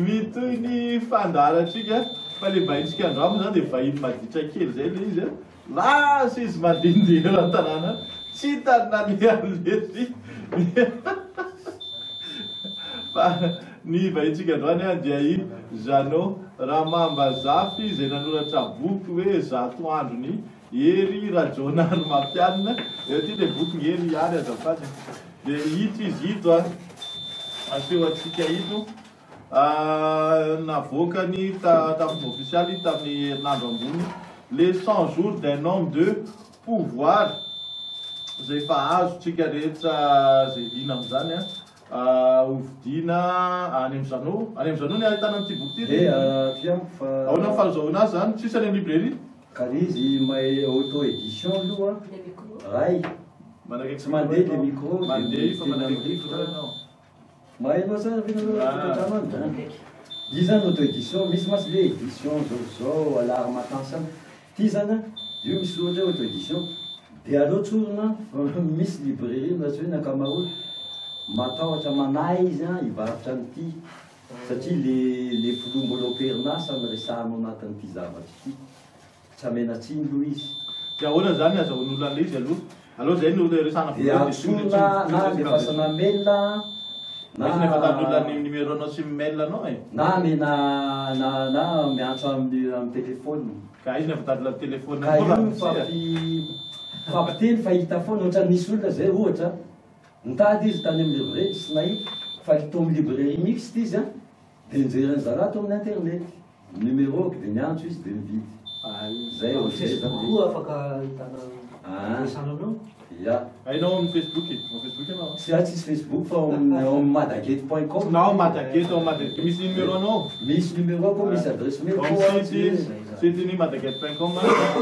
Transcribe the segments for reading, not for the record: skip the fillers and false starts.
mitoy ny fandaratsika fa le vahintsika andramo zany dia vahiny maditra kely zay le izy lasa izy mandindiny tanàna tsy hitanina ny amlezy fa ny vahintsika androany dia i Jeannot Ramambazafy izay nanoratra boky hoe zato andro ny hery rajonary mampianina eo ty le boky ny hery ary azafady dia ito izy ito aseho atsika ito navoakany tamin'ny ofisialy tamin'ny herinandro ambony les 100 jours d'un homme de pouvoir zay efa azotsika rehetra zay dina am'izany hovidina any am'Zanon ny ahitana am'ty boky ty ahoana fahazahoana azy zany tsisy any amin'ny librairie karizy may auto édition aloha ray tsy mandeha le micro mandeha fa mandeha mahainao tsara vitanao io zany auto édition misy masy le édition zao alary matansana ty zany io misy ohatra auto édition dia aleo tsorona misy librairie natsy hoe nakamaroa matahotra manay izy hivarotra an'ity satria le filombolo perinasa miresahanao anatin'ity zavatry ty tsy amenatsiny lo izy dia ahoana zany azahoan'olo an'le izy aloha zay no resana atsona na le fasana mail nefa ny numéro anao sy mail anao na miantso amin'ny telefôny ka izy nefa tadila telefôny ka io fampiteny fahita foana ohatra nisy olona zay ohatra nitady izy tany amin'ny librairie tsy nahita fa to amin'ny librairie mixte izy dia nijeren'ny zara to amin'ny internet numéroky dia niantso izy dia mividy zay afaka hitanao ya ainao amin'ny Facebook anao tsy tsisy Facebook fa madagety.com na madagety madagety misy numéro anao misy numéro ko misy adresse mail siteny madagety.com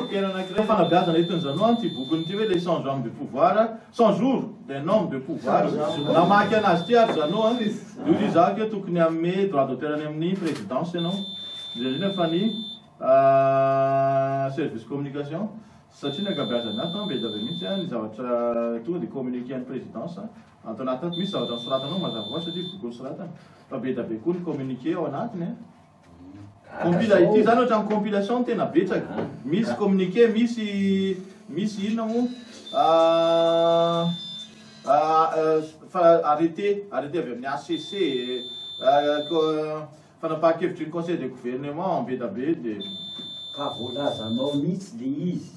tena anankiray fanabeazana hitony Jeannot ty bokiny ty hoe les 100 jours de pouvoir 100 jours d'un homme de pouvoir namaky anazy ty ary Jeannot io zy zaka tokony amme droit d'auteur any amin'ny présidence ianao zay fa ny service communication satria ny ankabeazana ato be da be mihitsy ny zavatra tonga dia communiqué any présidence ato anatiny misy zavatra nisoratanao mazava ho satria boky nisoratana fa be da be koa ny communiqué ao anatiny ity zany ohatra ny compilation tena betsaka misy communiqué misy inona mo arrêté avy amin'ny ACC fanapahan-kevitry ny conseil de gouvernement be da be dia ka voalazanao mihitsy le izy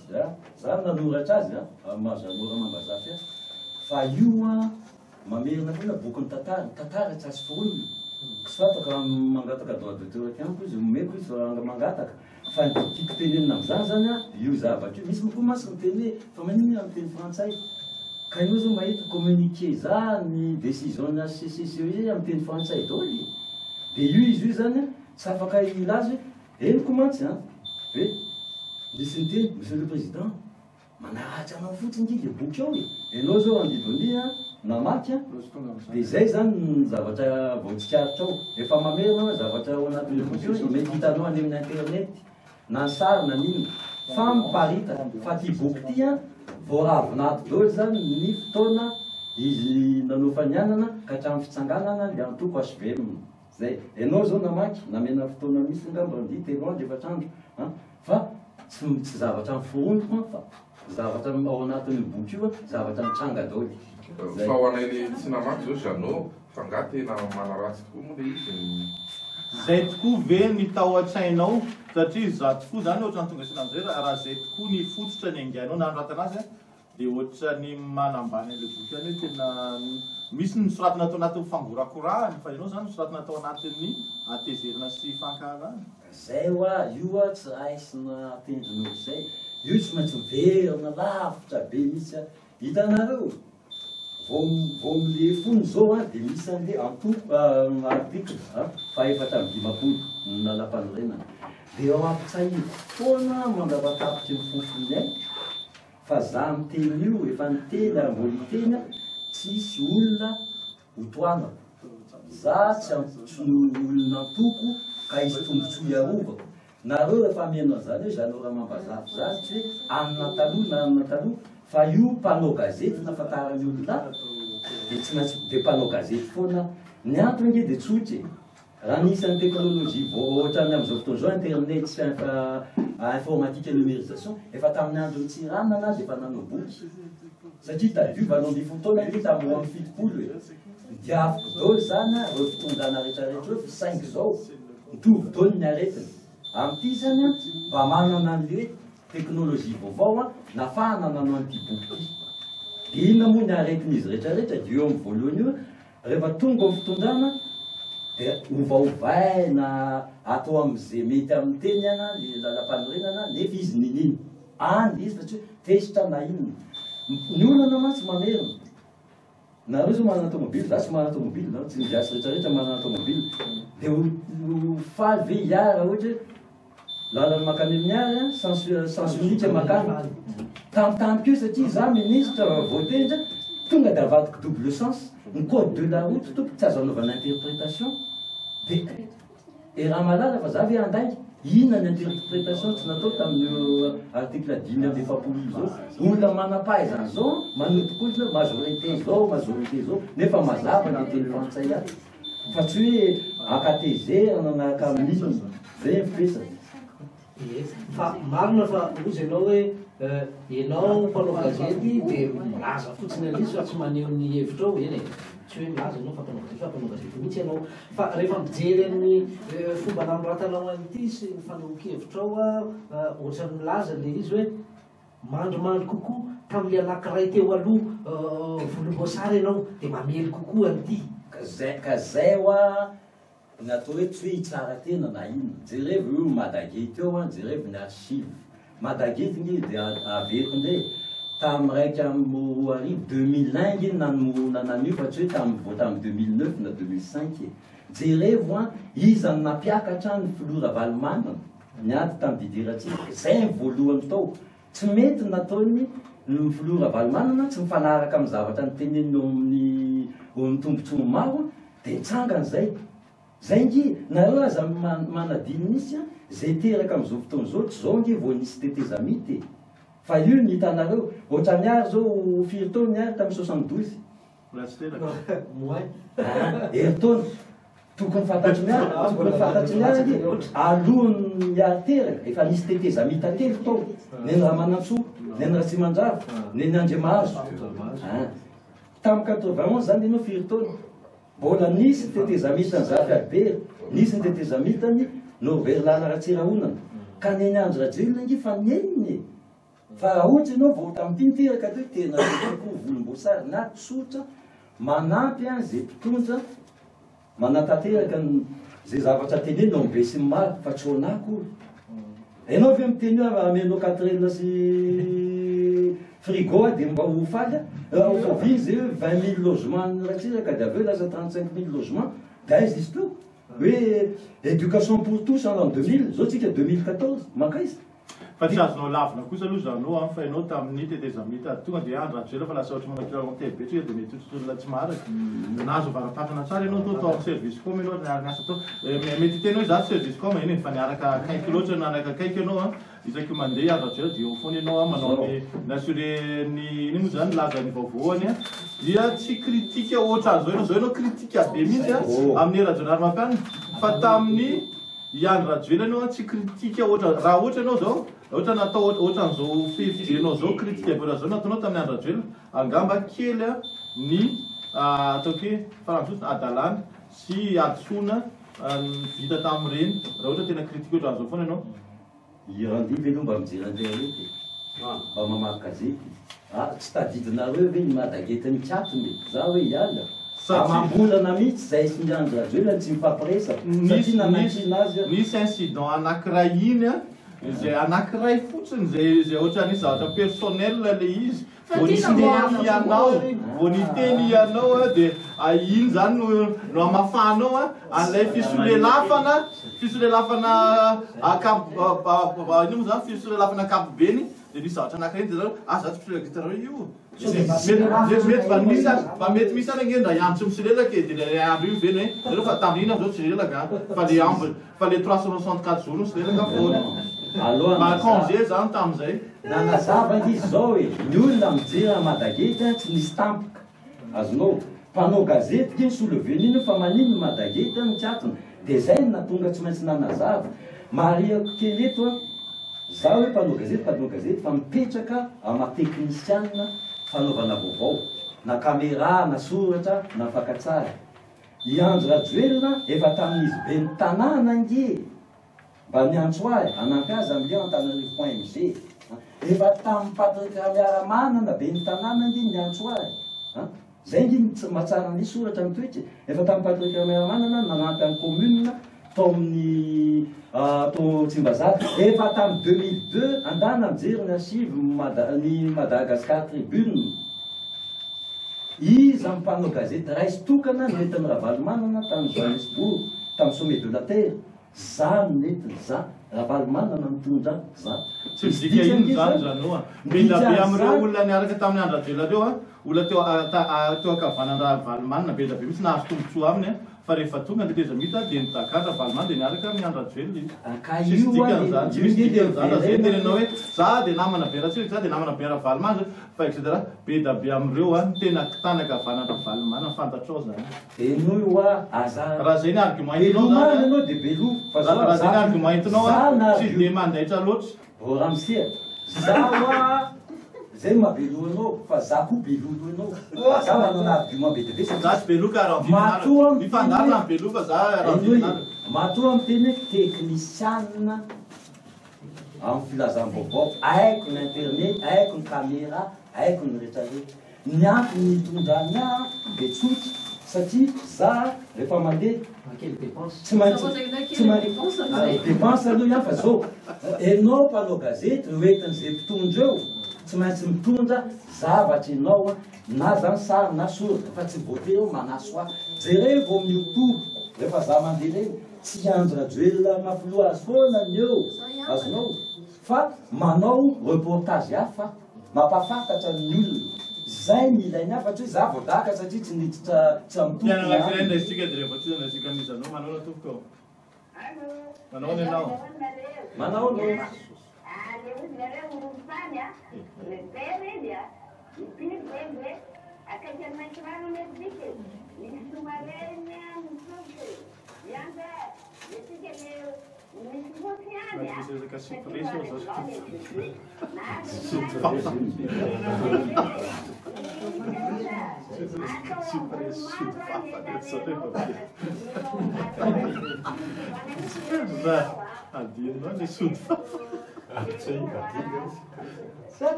zany nanoratra azy Jeannot Ramambazafy fa io mamerina foana boky ny tantara tsy azo foroina tsy fataka mangataka droit d'auteur ty amiko izy momeko izy mangataka fa tiako tenenina am'izany zany io zavatra io misy moko masy miteny fa manino amin'ny teny frantsay ka io zao mahita communiqué zany décision ny ACCCE amin'ny teny frantsay daoly dia io izy io zany tsy afaka ilazy eny komantsy hoe nisy niteny monsieur le président manaratsy anao fotsiny ty le boky ao ianao zao andidony namaky dia zay zany ny zavatra voatsikaritra ao efa mamerina zavatra ao anatin'le boky io mety hitanao any amin'ny internet na ny sary na nino fa miparita fa ty boky ty voaravinato daholo zany ny fotoana izy nanofanianana ka hatramin'ny fitsanganana le antoko HVM zay ianao zao namaky namena fotoana misy ngambandi teloandro efatrandro fa tsy zavatra miforoniko fa zavatra ao anatin'ny boky io zavatra mitranga daholy fa ho anay tsy namaky zao Jeannot fa nga tena manaratsy tokoa moa le izy zay tokoa ve ny tao an-tsainao satria za tokoa zany ohatra ny tonga sina am'izay raha zay tokoa ny fototra ny angainao na noratana azy dia ohatra ny manambany an'le boky any hoe tena misy ny soratana atao anatin'ny fangorakorahany fa ianao zany soratana atao anatin'ny atezerina sy fankaharana zay io tsy raisina atendrin'olo zay io tsy maintsy miverina lavitra be misy hitanareo vo mile fony zao dia misy an'le antoko article fa efatra amin'ny dimapolo nalampanorenana dia ao ampitsahiny foana mandavakapitry ny fofony ay fa za miteny io efa niteny ary mbola miteny tsisy olona hotoanako za tsy olona antoko ka izy tombontso iarovako nareo rehefa amianao an'izany hoe Jeannot Ramambazafy zany tsy hoe anina taloha na anina taloha fa io mpanao gazety nafantarany olona dia tsy maintsy dia mpanao gazety foana ny antony nge dia tsotra raha nisan'ny teknôlôjia ohatrany amin'izao fotoana zao internet sy informatique et numérisation efa tamin'ny andro Tsirana anazy efa nanao boky satria tadiovanao ny fotoana izy tamin'ny amin'ny fitopolo hoe diaviko dôly zany reo fitondrana rehetrarehetra eo fi 5 zao mitovy dôly ny aretiny amin'ity zany mba manana an'le teknôlôjia vaovao nafahana nanao an'ity boky ity inona moa ny aretin'izy rehetrarehetra dia eo amin'ny voalohany io rehefa tonga amin'ny fitondrana dia ovaovaina atao amin'izay mety amin'ny teny ana le lalam-panorenana nefa izy ninino any izy fa tsy hoe tesitra na inona ny olana mantsy mamerina nareo zao manana tomobily za tsy manana tomobily na tsy miviasy rehetrarehetra manana tomobily dia faly ve hiara ohatra lalany makany amin'ny ary sans unique makany tampotampoka io satria za ministre voatendra tonga dia avadiko double sens ny code de la route tompo tsy azo anaovana interprétation dia e raha malala fa za ve anday inona ny interprétation tsy natao tamin'ny article 10 efapolo zao olona manam-pahaizana zao manotokotra majorité zao nefa mazava ny teny frantsay azy fa tsy hoe akatezer nanaraka amin'iny zay mifesaka fa marina fa ozy ianao hoe ianao mpanao gazety dia milaza fotsiny alisy fa tsy maneho ny hevitrao eny e tsy hoe milaza ianao fa mpanao gazety mihitsy ianao fa rehefa mijery amin'ny fomba namoratanao an'ity sy ny fanehoan-kevitrao ohatrany milaza le izy hoe mandromandry kokoa tamin'le anankiray teo aloha volomboasary ianao dia mamely kokoa an'ity ka zay oa natao hoe tsy hoe hitsara tena na inona jerevy io madagety eo jerevy ny archive madagety ngy dia aveko ndre tamin'ny raiky amin'ny roa arivo 2001 iny nanan'io fa tsy hoe tamin'ny 2009 na 2005 jerevy izany napiakatra ny filora valimanana niady tamin'ny didiratsika zay ny voalohany tao tsy mety nataony ny filora valimanana tsy mifanaraka amin'ny zavatra ny tenenino amin'ny tombontsomo maro dia hitsangany zay zay ngy nareo aza manadiny nisy zay teraka amin'izao fotoana zao tsy zao ngy vao nisy tetezamity fa io ny hitanareo ohatrany ary zao firy taona ny ary tamin'ny 72 heritaona tokony fantatry ny ary alohan'ny ary teraka efa nisy tetezamita telo tao neny raha manantsoa neny raha tsy manjava neny andriamahazo tamin'ny 91 zany ianao firy taona mbola nisy tetezamitan'ny Zafiabery nisy ny tetezamitan'ny Norberlana Ratsirahonana ka neny andro rajelona ngy fa neniny fa raha ohatra ianao vao tamin'ity niteraka teo tena kokoa volomboasary na tsotra manampy zay mpitondra manatanteraka zay zavatra tenenao mbe sy maro fa tsy honako ianao ve miteny hoe amenao 4 sy frigo dia mba ho faly ofavi zay hoe 20 000 logement ratsiraka dia aveo lasa 35 000 logement dia izy izy to hoe éducation pour tous en 2000 zao tsika 2014 maka izy fa tsy azonao lavina kosa aloha zanao fa ianao tamin'ny tetezamita tonga dia andro atsela fa lasa ohatra manao TV tsika dia mety tsotsola tsy maraka nahazo varatapana tsara ianao to tao service com ianao niasa tao mety tenao za service com eny fa niaraka kaiky loatra nanaraka kaiky ianao isaky mandeha andro atsela dia eo foana ianao manao ny assuré ny iny moa zany laza ny vaovaoany dia tsy kritika ohatra an'izao zao ianao kritika be mihitsy amin'ny rajonary mampianina fa tamin'ny iandro rajoela ianao tsy kritika ohatra raha ohatra ianao zao ohatra natao ohatran'izao fifijenao zao kritika be zao nataonao tamin'ny andro rajoela angamba kely ny atao hoe faramososina adalàna sy adisona vita tamin'ireny raha ohatra tena kritika ohatran'izao foana ianao irandiva aloha mba mijery an'ilay arety mba mamaky gazety tsy tadidinareo ve ny madagety mikatony za hoe hiala mambolana mihitsy zay sy ny andro rajoela tsy mifampiresaka satria nanankina azy nisy incident anankiray iny zay anankiray fotsiny zay ohatran'isy zavatra personnel le izy vao niteny ianao dia iny zany no amafanao an'ilay fisolelafana ino zany fisolelafana akapobeny dia nisy zavatra anankiray dia zao za tsy mpisolelagitareo io mety misy ana nge nda iandro tsy misolelaka dia andro io veny hoe fa tamin'ina zao tsy lelaka fa le 364 jours misolelaka foana congé zany tamin'izay nanazava izy zao hoe ny olona mijery madagety tsy nisy tampoka azonao mpanao gazety ke ny soleveniny fa manino madagety mikatona dia zay natonga tsy maintsy nanazava mariako kely eto a za hoe mpanao gazety fa mipetraka ama-teknisianina fanaovana vaovao na kamera na soratra na fakatsara iandro rajoelona efa tamin'izy be ny tanàna nge mba miantso ahy anampy azy am'le Antananarivo point MG efa tamin'ny Patrick Miaramanana be ny tanàna nge miantso ahy zay nge mahatsara ny soratra mitoetry efa tamin'ny Patrick Miaramanana nanampy any commune tao amin'ny tao Tsimbazaty efa tamin'ny 2002 andana mijery ny archive ny Madagascar Tribune izy amin'ny mpanao gazety raisy tokana nentin'ny Ravalomanana tamin'ny Johannesburg tamin'ny sommet de la terre za nentin' za Ravalomanana mitondra za tsy midika ino zany zanoa mila be am'ireo olona niaraka tamin'ny andro adrela reo a olona teo akavanana Ravalomanana be da be mitsy nahazo tombotsoa aminy fa rehefa tonga ny teza mita dia nitakatra Ravalomanana dia niaraka amin'ny andro adrela izy tsy dikany zany tsy misy dikany zany raha zay tenenao hoe za dia namana be Ratsiraka za dia namana be Ravalomanana fa etc be da be am'ireo a tena tanakavanana Ravalomanana fantatrao zany eno a aza raha zay ny argument hitinao zany anao dia belo fa raha zay ny argument hitinao a tsy dia mandaitra loatra ramsia zaho zay mabelo anao fa za koa belolo anao za manana argument be de za tsy beloka matoa mifandarina ny belo fa za matoa amin'ny teny teknisianina amin'ny filazam-baovao haiko ny internet haiko ny caméra haiko ny rehetrarehetra ny ampy ny itondrany a be tsotra satria za rehefa mandeha tsy maintsy dépense aloha ihany fa zao enao mpanao gazety hoentin'izay mpitondra eo tsy maintsy mitondra zavatra enao na zany sary na soratra fa tsy voatery eo manaso ahy jereo vao amin'ny youtube rehefa za mandeha reny tsy andro rajoelona mampilo azy foana ny eo azonao fa manao reportage hafa mampafantatra ny olona zay milainy afatry hoe za voadaka satria tsy niditra tsy amitopianaisika dia rehefa tsy nasika misy anao manao na tompoko manao ny anao manao anao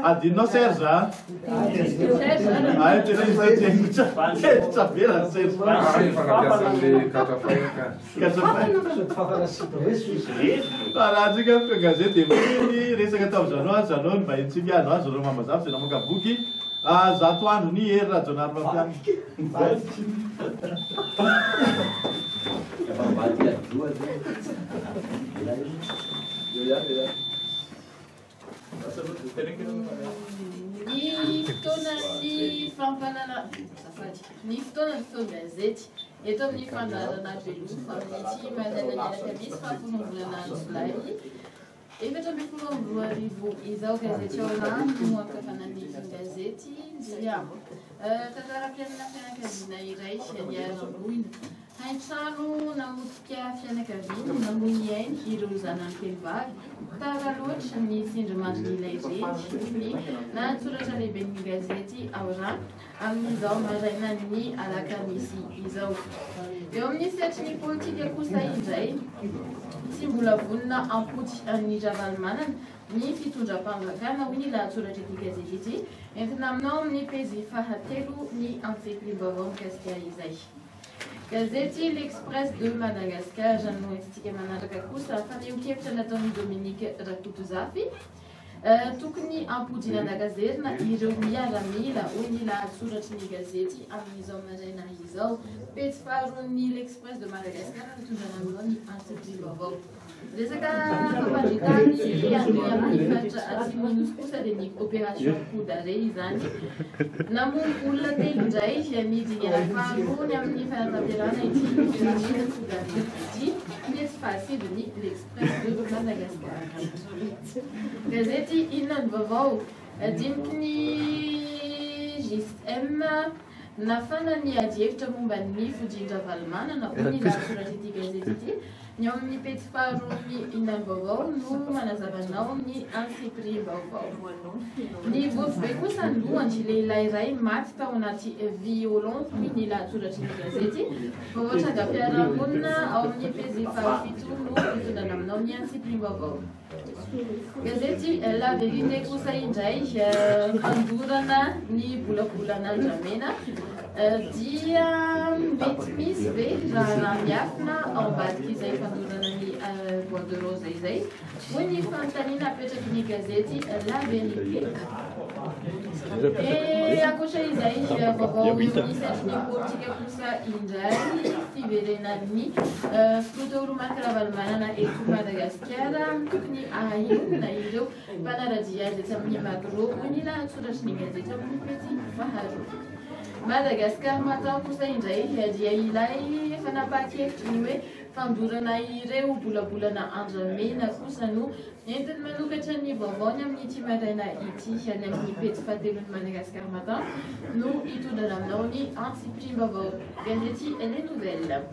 adinao Serge ay tena raha tsika fika gazety dia miny resaka tao zanoa ny vahintsika ano azy reo mamazavy zay namaka boky zato andro ny hery raha jonary mampiany ny fotoanany fampanana ny fotoanany feo gazety eto amin'ny fandarana belofa mety manana niaraka misy fahafolombolana ny Jolay efatra amby folo amby roa arivo izao gazety ao rano no ankafanany gazety dia tantaram-pianana fianakaviana iray niara-mboina hain-trano namotika fianakaviana namoiny ainy ireo zanany telivavy tara loatra ny sindrimandrin'ilay reny natsoratra lehibe ny gazety ao rano amin'izao maraina ny alakamisy izao eo amin'ny sehatry ny politika kosa indray tsy mbola vonona ampody ny Ravalomanana ny fitondram-panjakana hoy ny lahatsoratra ity gazety ity entina aminao amin'ny pejy fahatelo ny amfetim-baovao mikasika izay gazety l'Express de Madagascar no entintsika manaraka kosa faneho-kevitra nataon'ny Dominique Rakotozafy tokony ampodinana gazety ireo miaramila hoy ny lahatsoratry ny gazety amin'izao maraina izao pejy faharoan'ny l'Express de Madagascar nitondrana aminao ny antidim-baovao resaka fampandritany amin'ny fatra atsimonosy kosa dia ny opération coup d'arrêt izany namono olona telo indray nidy niara-fahambony amin'ny fanatanterahana ity opération coup d'arrêt ity mety fahasidiny l'Express de Madagascar gazety inona ny vaovao diniky ny JSM nafana ny adievitra momba ny fodindra valimanana hoy ny lahatsoratra ity gazety ity ny ao amin'ny pety faharoa ny inam-baovao no manazavanao ny antsiprim-baovao. Ny vovobe kosa ny lohany lehilahy iray maty tao anaty violon hoy ny lahatsoratra ny gazety. Vaovao trangam-piarahamonina ao amin'ny pejy fahafito no mitondana aminao ny antsiprim-baovao. Gazety La Vérité kosa indray fandorana ny bolabolan'andramena dia mety misy ve raha miafina ao ambadika izay fandorana ny bois de rose izay hoy ny fanontaniana apetraky ny gazety La Vérité. Ankoatra izay vaovao misetrin'ny politika kosa indray fiverenan'ny firoteoromarika ravalimanana eto Madagasikara tokony ahionina ireo mpanaradia azy etsy amin'ny macro hoy ny lahatsoratra ny gazety amin'ny pety faharoa. Madagasikara Matin kosa indray dia ilay fanapahan-kevitry ny hoe fandorana ireo bolabolana andramena kosa no entiny manokatra ny vaovaony amin'ity maraina ity any amin'ny pety fahatelon'ny Madagasikara Matin no hitondana aminao ny antsiprim-baovao. Gazety Les Nouvelles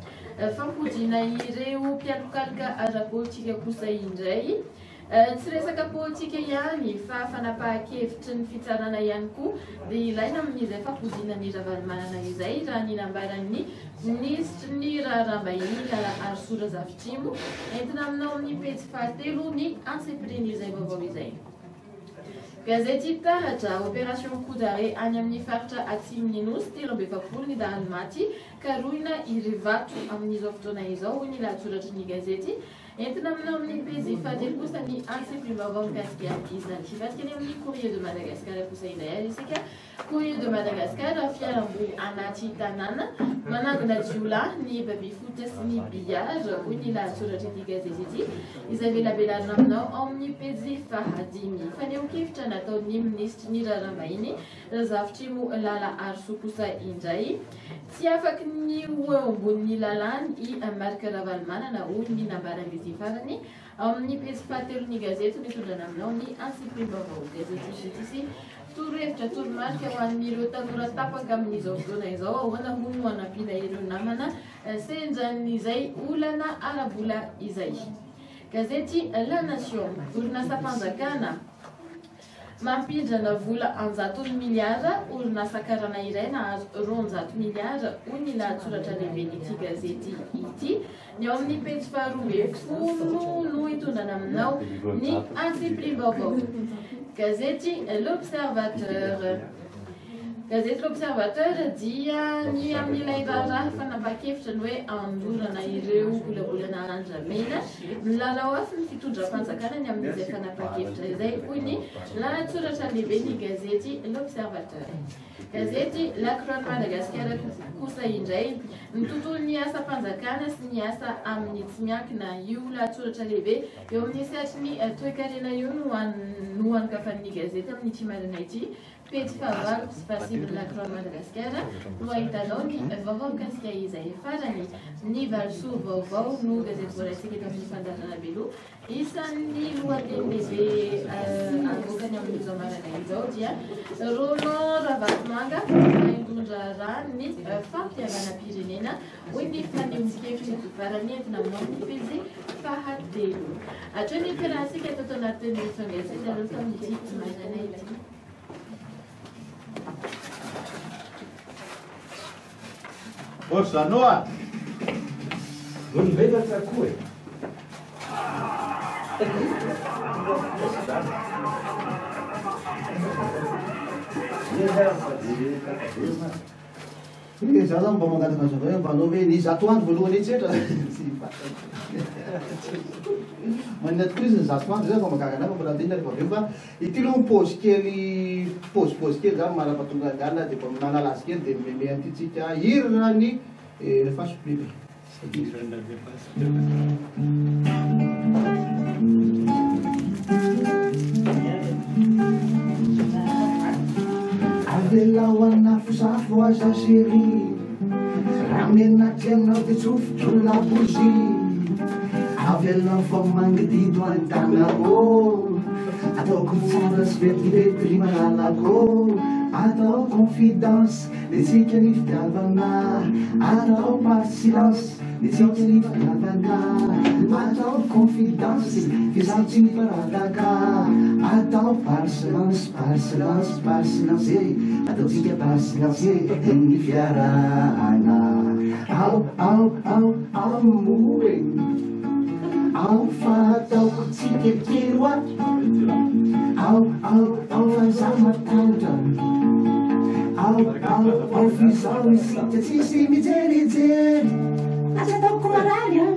fampodina ireo mpialokaloka ara-politika kosa indray tsy resaka politika ihany fa fanapahan-kevitry ny fitsarana ihany koa dia ilaina amin'izay fampodina ny ravalimanana izay raha ny nambaran'ny ministry ny raharambahiny Lala Arsoura Zafitrimo entina aminao amin'ny pejy fahatelo ny antsiprin'izay vaovao izay. Gazety Taratra opération coup d'arrêt any amin'ny faritra Atsimon'i Nosy 17 ny dahany maty ka rohina irevato amin'izao fotoana izao hoy ny lahatsoratra ny gazety. Entina aminao amin'ny pejy fahatelo kosa ny antsiprim-baovao mikasika izany fivatika ny amin'ny Courrier de Madagascar kosa indray isika. Courrier de Madagascar fiaramboly anaty tanàna manangona jiola ny baby-foot sy ny billard hoy ny lahatsoratra ity gazety ity izay velabelarina aminao ao amin'ny pejy fahadimy. Faneho-kevitra nataon'ny ministry ny raharambahiny Zafitrimo Lala Arsoura kosa indray tsy afaky ny ho eo ambonin'ny lalàny i marika ravalimanana hoy ny nambaran'ity farany ao amin'ny pejy fahatelo ny gazety mitondana aminao ny antsiprim-baovao. Gazety justice torohevitra toromarika ho an'ireo tanora tapaka amin'izao fotoana izao ahoana hoy no hanampiana ireo namana sendran'izay olana arabola izay. Gazety La Nation orinasa mpanjakana mampindrana vola 100 miliara orinasa karana iray nahazo 200 miliara hoy ny lahatsoratra lehiben'ity gazety ity. Ny ao amin'ny pejy faharoa no hitondana aminao ny antsiprim-baovao. Gazety L'Observateur. Gazety L'Observateur dia ny amin'ilay raharaha fanapahan-kevitra ny hoe andorana ireo bolabolana andramena milalao afy ny fitondram-panjakana ny amin'izay fanapahan-kevitra izay hoy ny lahatsoratra lehibe ny gazety L'Observateur. Gazety La Croix de Madagascar kosa indray ny tontolon'ny asa-panjakana sy ny asa amin'ny tsy miankina io lahatsoratra lehibe eo amin'ny sehatry ny toe-karena io no anokafan'ny gazety amin'ny ity marina ity. Pejy fahavalo sy fahasivy La Croix de Madagascar no ahitanao ny vaovao mikasika izay farany. Ny Valsoa vaovao no gazety voalaitsika eto amin'ny fandarana beloa isan'ny lohateny lehibe avoakany amin'izao marana izao dia Roland Ravatomanga mitondra rano ny fampihavanam-pirenena hoy ny fanehoan-kevitra farany entina aminao ny pejy fahatelo. Hatreo ny fiarahantsika eto anatin'ny gazety aloha tamin'ity marana ity. Sanoa Olombelatra koa e. Za zany mba mangataka an'izao hoe mba anao hoe ny zato andro voalohany etsetra tsy manina tokoa izy ny zato andro zay mba mahagaga anao mbola andinina rehefa aveo fa ity aloha pôzy kely pôzy kely zany manapatonga angana dia mba manala azy kely dia meme antitsika irina ny rehefa sobiby Avelao anafosafo aza chéri ramenaty anao dia tsofotro labozy avelao fa mangidido an-tanarô ataoko mitsara sy vetivety ry manalako atao confidence nitsika ny fitiavana atao par silence nitsika ny fitiavana atao confidence fizatsy ny faradaka atao par silence ataotsika par silence ny fiarahana ao moe ao fataoko tsikekely oaky ao fanzao matandra ao fizao isika tsisy mijerijery aza ataoko maraly a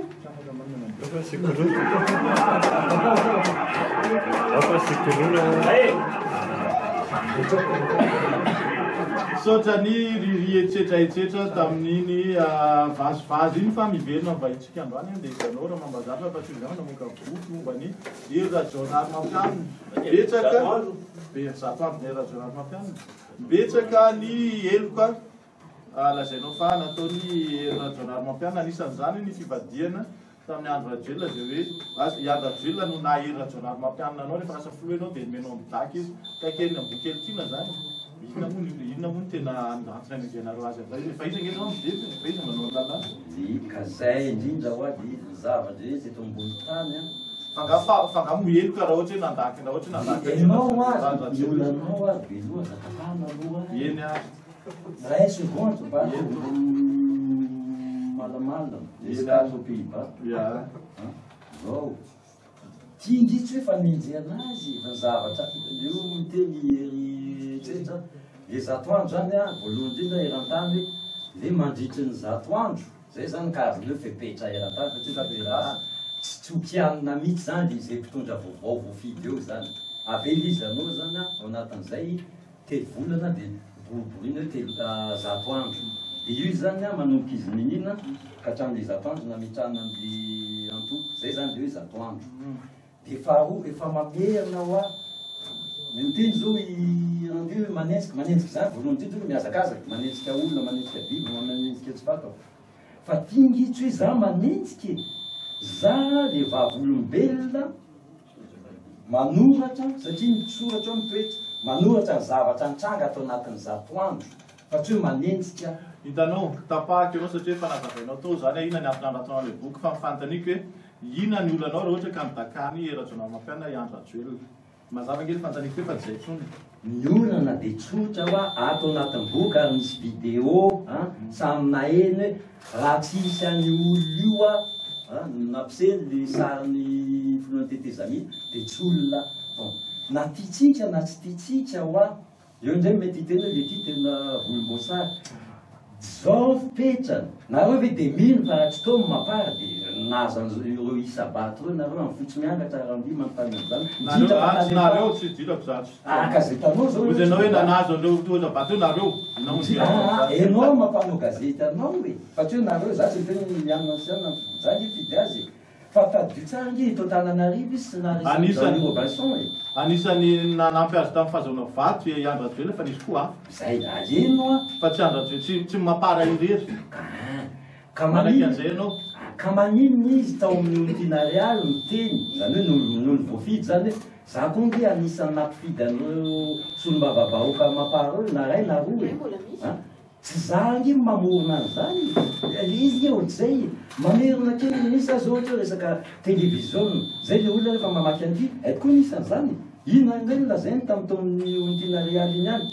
Sotrany ritsetraitsetra tamin'iny vazivazy iny fa miverina mba itsika androany dia tanora mambazatra fa tsy zany namoka boky mombany ira journal mampianina betsaka zato andro ira journal mampianina betsaka ny eloka lazainao fa nataony ira journal mampianina anisan'izany ny fivadiana tamin'ny andro rajelona zay hoe iandro rajelona no na ira journal mampianina anao rehefa lasa folo enao dia menao midaky izy ka kely amboky kely tiana zany inona moa tena andrantitra ny ianareo azy avy fa izy ngetra midety fa izy manao lalàna ka zay indrindra hoa dia zavatra izy eto ambony tany fanga moeloka raha ohatra hoe nandaky raha ohatra enao azy olanao a beloha zakapana aloha eny azy ray seconde ba malamala escazo pays-bas zao tingitsy hoe fanenjy anazy fa zavatra io miteny ery tsetra le zato andro zany a voalohany indrindra eran-tany hoe le mandritry ny zato andro zay zany karazan'io fepetra eran-tany satria zabe raha tsy okianina mihitsy zany le izay mpitondra vaovao voafidy eo zany avelizanao zany ao anatin'izay telo volana dia boriborina hoe telo zato andro dia io zany a manomboka izy minina ka hatramin'le zato andro na mitrana an'le antoko zay zany le hoe zato andro dia faharoa efa mamerina ho a miteny zao andeo manenjika zany voalohany ty zao miazakazaka manenjika olona manenjika biby manenjika tsy fatao fa tingitsy hoe za manenjika za le vavolombelona manoratra satria mitsoratra ao mitoetra manoratra ny zavatra nitranga atao anatin'ny zato andro fa tsy hoe manenjika hitanao tapahaka ianao satria fanazavainao tao zany ina ny ampinandratonao le boky fa mifantaniko hoe ina ny olanao raha ohatra ka midakany erajonao mampiana iandro ajoelona mazava kely fantaniko hoe fa tsy zay tsony ny olana dia tsotra hoa ato anatin'ny boky ary misy vidéo samina eny hoe raha tsisy any olo io a nampiseny le sariny filohan'ny tetezamina dia tsy olona bon na tiatsika na tsy tiatsika hoa eo indray mety hiteny hoe le ty tena volomboasary zao fipetrany nareo ve dia mino fa raha tsy tao mapara dia nazan'ireo isabaty reo nareo amin'ny fotsy miangatra rahamby manontany an'izany nareo tsy dilako zatsy akazetanao zao ozy anao hoe nanazo an'ireo tozabaty eo nareo enao mampanao gazety anao hoe fa tsy hoe nareo zatsy teny mianina siana zany fidy azy fa tadio tsara nge ito Tananarivo izy sy naresabason e anisany nanampy azy tamin'ny fahazaona vato iandro ajoela fa nisy koa hafa zay eno a fa tsy andro ajoe tsy mampara irery ka manaky an'izay anao ka maninona izy tao amin'ny olontinarialy miteny zany hoe nolo voafidy zany hoe za koa nge anisan'ny nampifidy an'ireo solom-bavabahoaka mampara eo na ray na roa e tsy za nge mamorona an'izany izy ohatr'izay mamerina kely nisy azy ohatra resaka télévision zay le olona rehefa mamaky an'ity koa nisy an'izany ina ndray nolazainy tamin'ny taon'ny olontinarialy iny any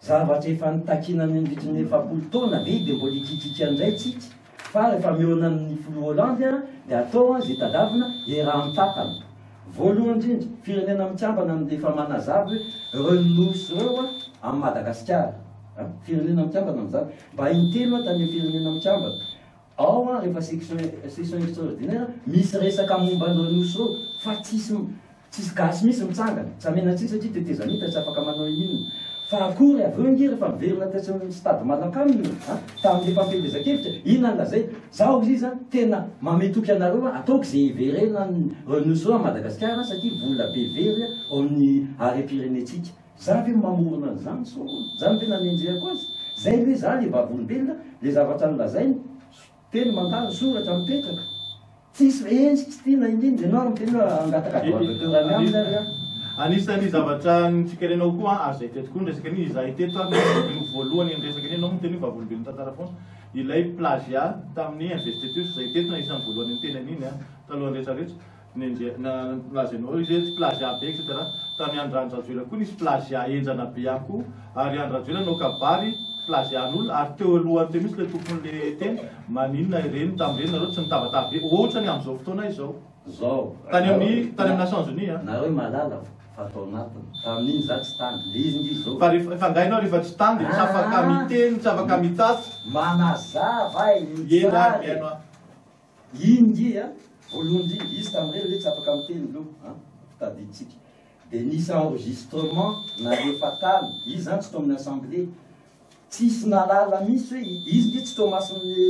zavatra efa nitakinany andritry ny efapolo taona ve dia mbola ikikika an'izay tsika fa rehefa mihoana amin'ny folo Hollande dia atao zay tadavina raha mitatana voalohany indrindra firenena mitsambana amin'le efa manazava hoe renosy reo amin'ny Madagasikara firenena mitsambana amin'izany mba intelo tany firenena mitsambana ao rehefa session extraordinaire misy resaka momba ny renosy reo fa tsisy gasy misy mitsangana tsy amenatsika satria tetezamita tsy afaka manao inona fa akory aveo nge rehefa miverina tasy stade malakaminy tamin'le fampielezan-kevitra inona lazay zaho izy zany tena mametoky anareo ataoko zay iverena ny renosy reo a Madagasikara satria vola be very ao amin'ny are-pirenetsika za ve mamorona an'izany so zany ve nanenjehako azy zay hoe za le vavolombelona le zavatra nolazainy teny mandalo soratra mipetraka tsisy tsisy tiana indrindra ianao miteny hoe angataka amizay. Anisan'ny zavatra nitsikarenao koa azay teto koa resaka ny izahay teto voalohany resaka ny anao miteny vavolombelon'ny tantara foana ilay plagiat tamin'ny investiture zay teto na isan'ny voalohany teny an'iny talohan'ny rehetrarehetra lazainao izy tsy plagiat be etc tamin'ny Andry Rajoelina koa nisy plagiat enjana be ako ary Andry Rajoelina nao kabary plagian'olona ary teo alohany teo misy le tompon'le teny maninona ireny tamin'ireny nareo tsy nitavatava be ohatrany amin'izao fotoana izao tany amin'ny Nations Unies nareo malala fa atao anatiny tamin'iny za tsy tany le izy ngizy zao fa ngainao rehefa tsy tany tsy afaka miteny tsy afaka mitatsy manazava ingy voalohany indrindra izy tamin'ireny le tsy afaka miteny aloha fitaditsika dia nisy enregistrement narefa tany izy zany tsy tao amin'ny assemblée tsisy nalala misy hoe izy nge tsy tao masin'le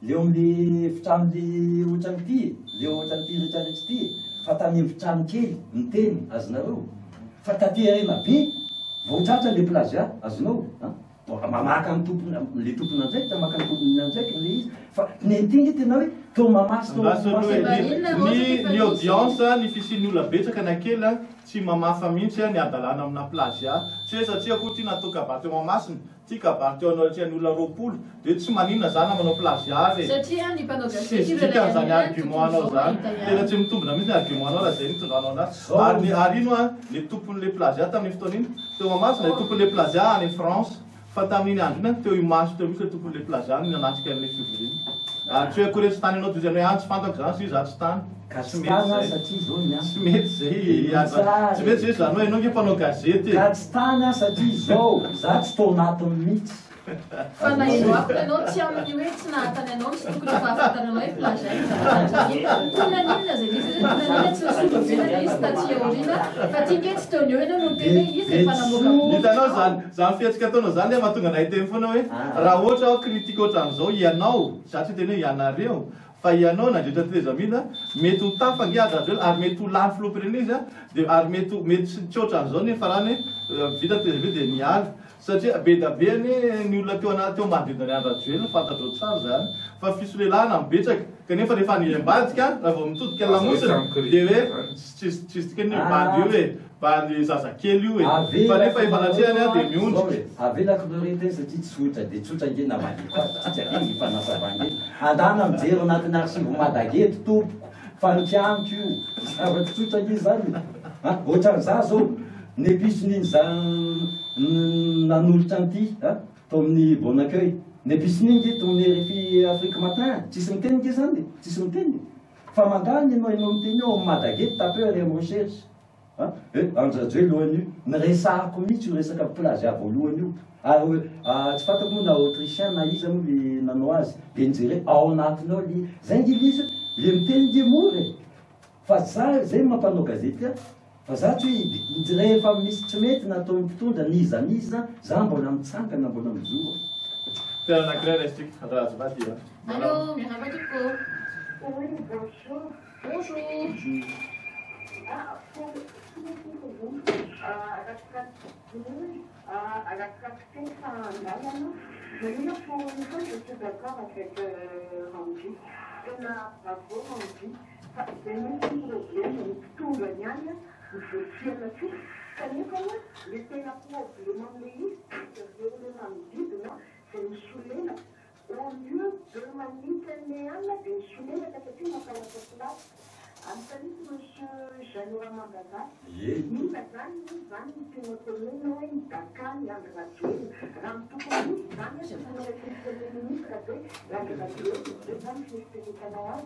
leo amin'le fitrano le ohatran'ity le ohatran'ity rehetrarehetra ty fa tany amin'ny fitrano kely miteny azonareo fa taterena be voatratra le plagiat azonao mamaka ny tompony le tompony andraiky tamaka ny tompony andraiky le izy fa nentingy tena hoe tao mamasy ny audience ny fisian'ny olona betsaka na kely tsy mamafa mihitsy ny adalàna amina plagiat tsy hoe satria koa ty natao kabary teo mamasiny ty kabary teo anatrehan'ny olona roapolo dia tsy maninona zany manao plagiat zany argumentanao zany tena tsy mitombona mihitsy ny argumentanao raha zay nitondranao anazy ary ino le tompon'le plagiat tamin'ny fotoana iny teo mamasina le tompon'le plagiat any France fa tamin'iny andro iny teo imaso teo misy le tompon'le plagiat ny anatrika an'le fivoriny ary tsy hoe koa rehetra tany anao dizany hoe tsy fantako zany sy za tsy tany tsy mety zay tsy mety zay zany hoe ianao nge mpanao gazety ka tsy tany satria zao za tsy tao anatiny mihitsy fa na iloako ianao tsy amin'ny hoe tsy nahatany anao tsy tokony fahafantana anao hoe plagiat tonaninona zay misy tonanina tsy solovena izy taty aorina fa ty nge tsy teo ny eo ianao no teny izy efa namoaka hitanao zany fihetsika ataonao zany mahatonga nahiteny foana hoe raha ohatra ao kritika ohatran'izao ianao za tsy teny hoe ianareo fa ianao nandritra télezamina mety ho tafange Andry Rajoelina ary mety ho lany filoham-pirenena izy dia ary mety tsy ohatran'izao ny farany vita télezamina dia miala satria be da be ny olona teo manodidina Andry Rajoelina fantatrao tsara zany fa fisolelana mibetsaka kanefa rehefa ny ambadika raha vao mitodika lamosina dia hoe tsisy tikany bady io hoe bady zazakely io hoe fa nefa efa latrehany dia miondrika avelako lorete satria tsotra dia tsotra nge namaleko tsika ny fanasavange andana mijery anatin'ny arsivo madageto tompoko fa nikianiko io zavatra tsotra nge zany ohatran'za zao ny episin'iny za nanolotra an'ity tao amin'ny bon accueil ny episin'iny nge tao amin'ny RFI Afrique Matin tsisy miteny nge zany tsisy miteny fa mandany ianao miteny eo amin'ny madageto tapeur et recherche Andry Rajoelina l'ONU niresahako mihitsy io resaka plagiat voalohany io ary tsy fantako moa na autrichien na iza moa le nanao azy dia nijery ao anatiny ao le zay nge izy le miteny nge mory fa za zay mampanao gazety fa za tsy hoe rehefa misy tsy mety natao mpitondra nizaniza za mbola mitsangana mbola mijoro tena anankiray restika rahazyvady Allô, miarabadiko. Oui, bonjour. Bonjour. À la pratique, mais pour une fois, je suis d'accord avec Randy. On a bravo Randy. C'est un problème, tout le gagne. Je suis là-dessus. L'était là pour le monde c'est une soulève. Au lieu de manipuler, une soulève, la place. Anthony, monsieur Janua Magaza, nous avons une commune d'Akan, la gratuite, Ramtoukou, je le ministre la gratuite, le canal.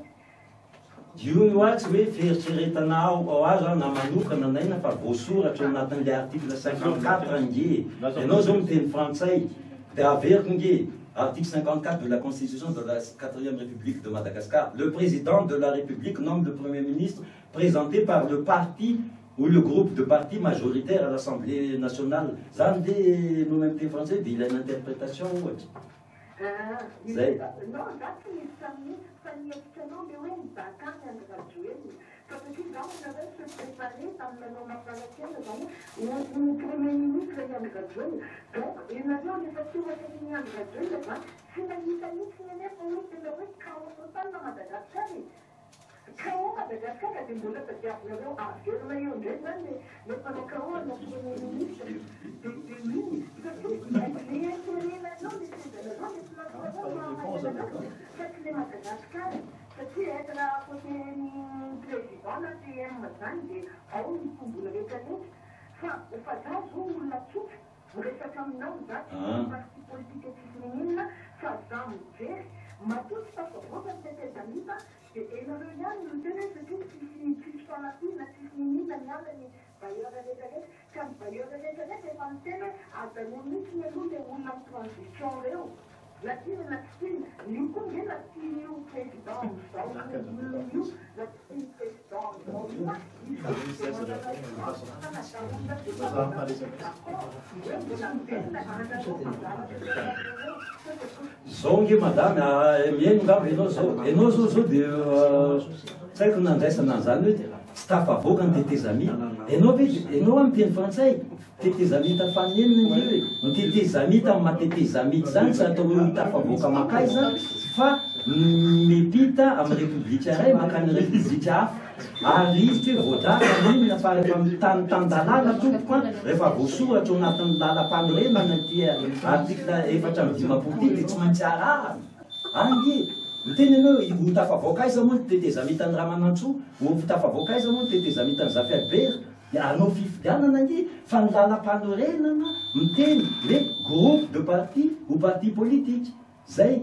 io oatsy hoe fieritreretanao ao azo na manokana naina fa voasoratra anatin'le article 54 nge ianao zao miteny frantsay dia averiko nge article 54 de la Constitution de la 4e République de Madagascar. Le président de la République nomme le Premier ministre présenté par le parti ou le groupe de partis majoritaires à l'Assemblée nationale. Zandé, nous-mêmes des Français, il a une interprétation ou autre. C'est... Non, c'est excellent, mais oui, quand même gradué. Parce que là, on devait se préparer dans le moment dans lequel le Premier ministre est gradué. Donc, il m'a dit, on est parti au Premier gradué, c'est l'Italie qui est pour nous, c'est le risque quand on se parle dans Madagascar. Kao Madagasikara dia mbola tadiavinareo avelona eo indray zany le mpanao kao anatin'ny ministra dia iny satria le intérêt-nanao le sezananao le financement satria le Madagasikara satria entana côté-ny président na PM zany dia ao ny tombona rehetra rehetra fa za zao olona tsotra miresaka aminao zaty parti politique tsisy ninina fa za mijery matoty tafavoaka ny tetezanita dia enareo ihany no tena satria tsisy fanapina tsisy ninina ny alany bailleur rehetrarehetra ka ny bailleur rehetrarehetra efa mitena adanoa mihitsy ny aloha le olona amin'ny transition reo na tiana na tsy tiana io koa nge na tian'io président zao io na tiany président zao nge madame mihaino ngamba ianao zao dia tsy haiko nandraisana an'izany hoe tsy tafavoaka ny tetezami ianao amiteny frantsay tetezami tafanenina izy hoe tetezami tamin'ny matetezami zany tsy atao hoe tafavoaka makaiza fa mipita amin'ny république iray makany république hafa ary izy hoe voadraka inona fa rehefa mitany-tany-dalàna tompoka rehefa voasoratra ao anatin'ny lalam-panorenana tia article 4dimapolo dia tsy maintsy arahana ange miteny ianao ho tafavoakaiza moa ny tetezamitan'ny Ramanantsoa ho tafavoakaiza moa ny tetezamitan'ny Zafiabery dia anao fifidianana nge fa ny lalam-panorenana miteny hoe groupe de parti ho parti politique zay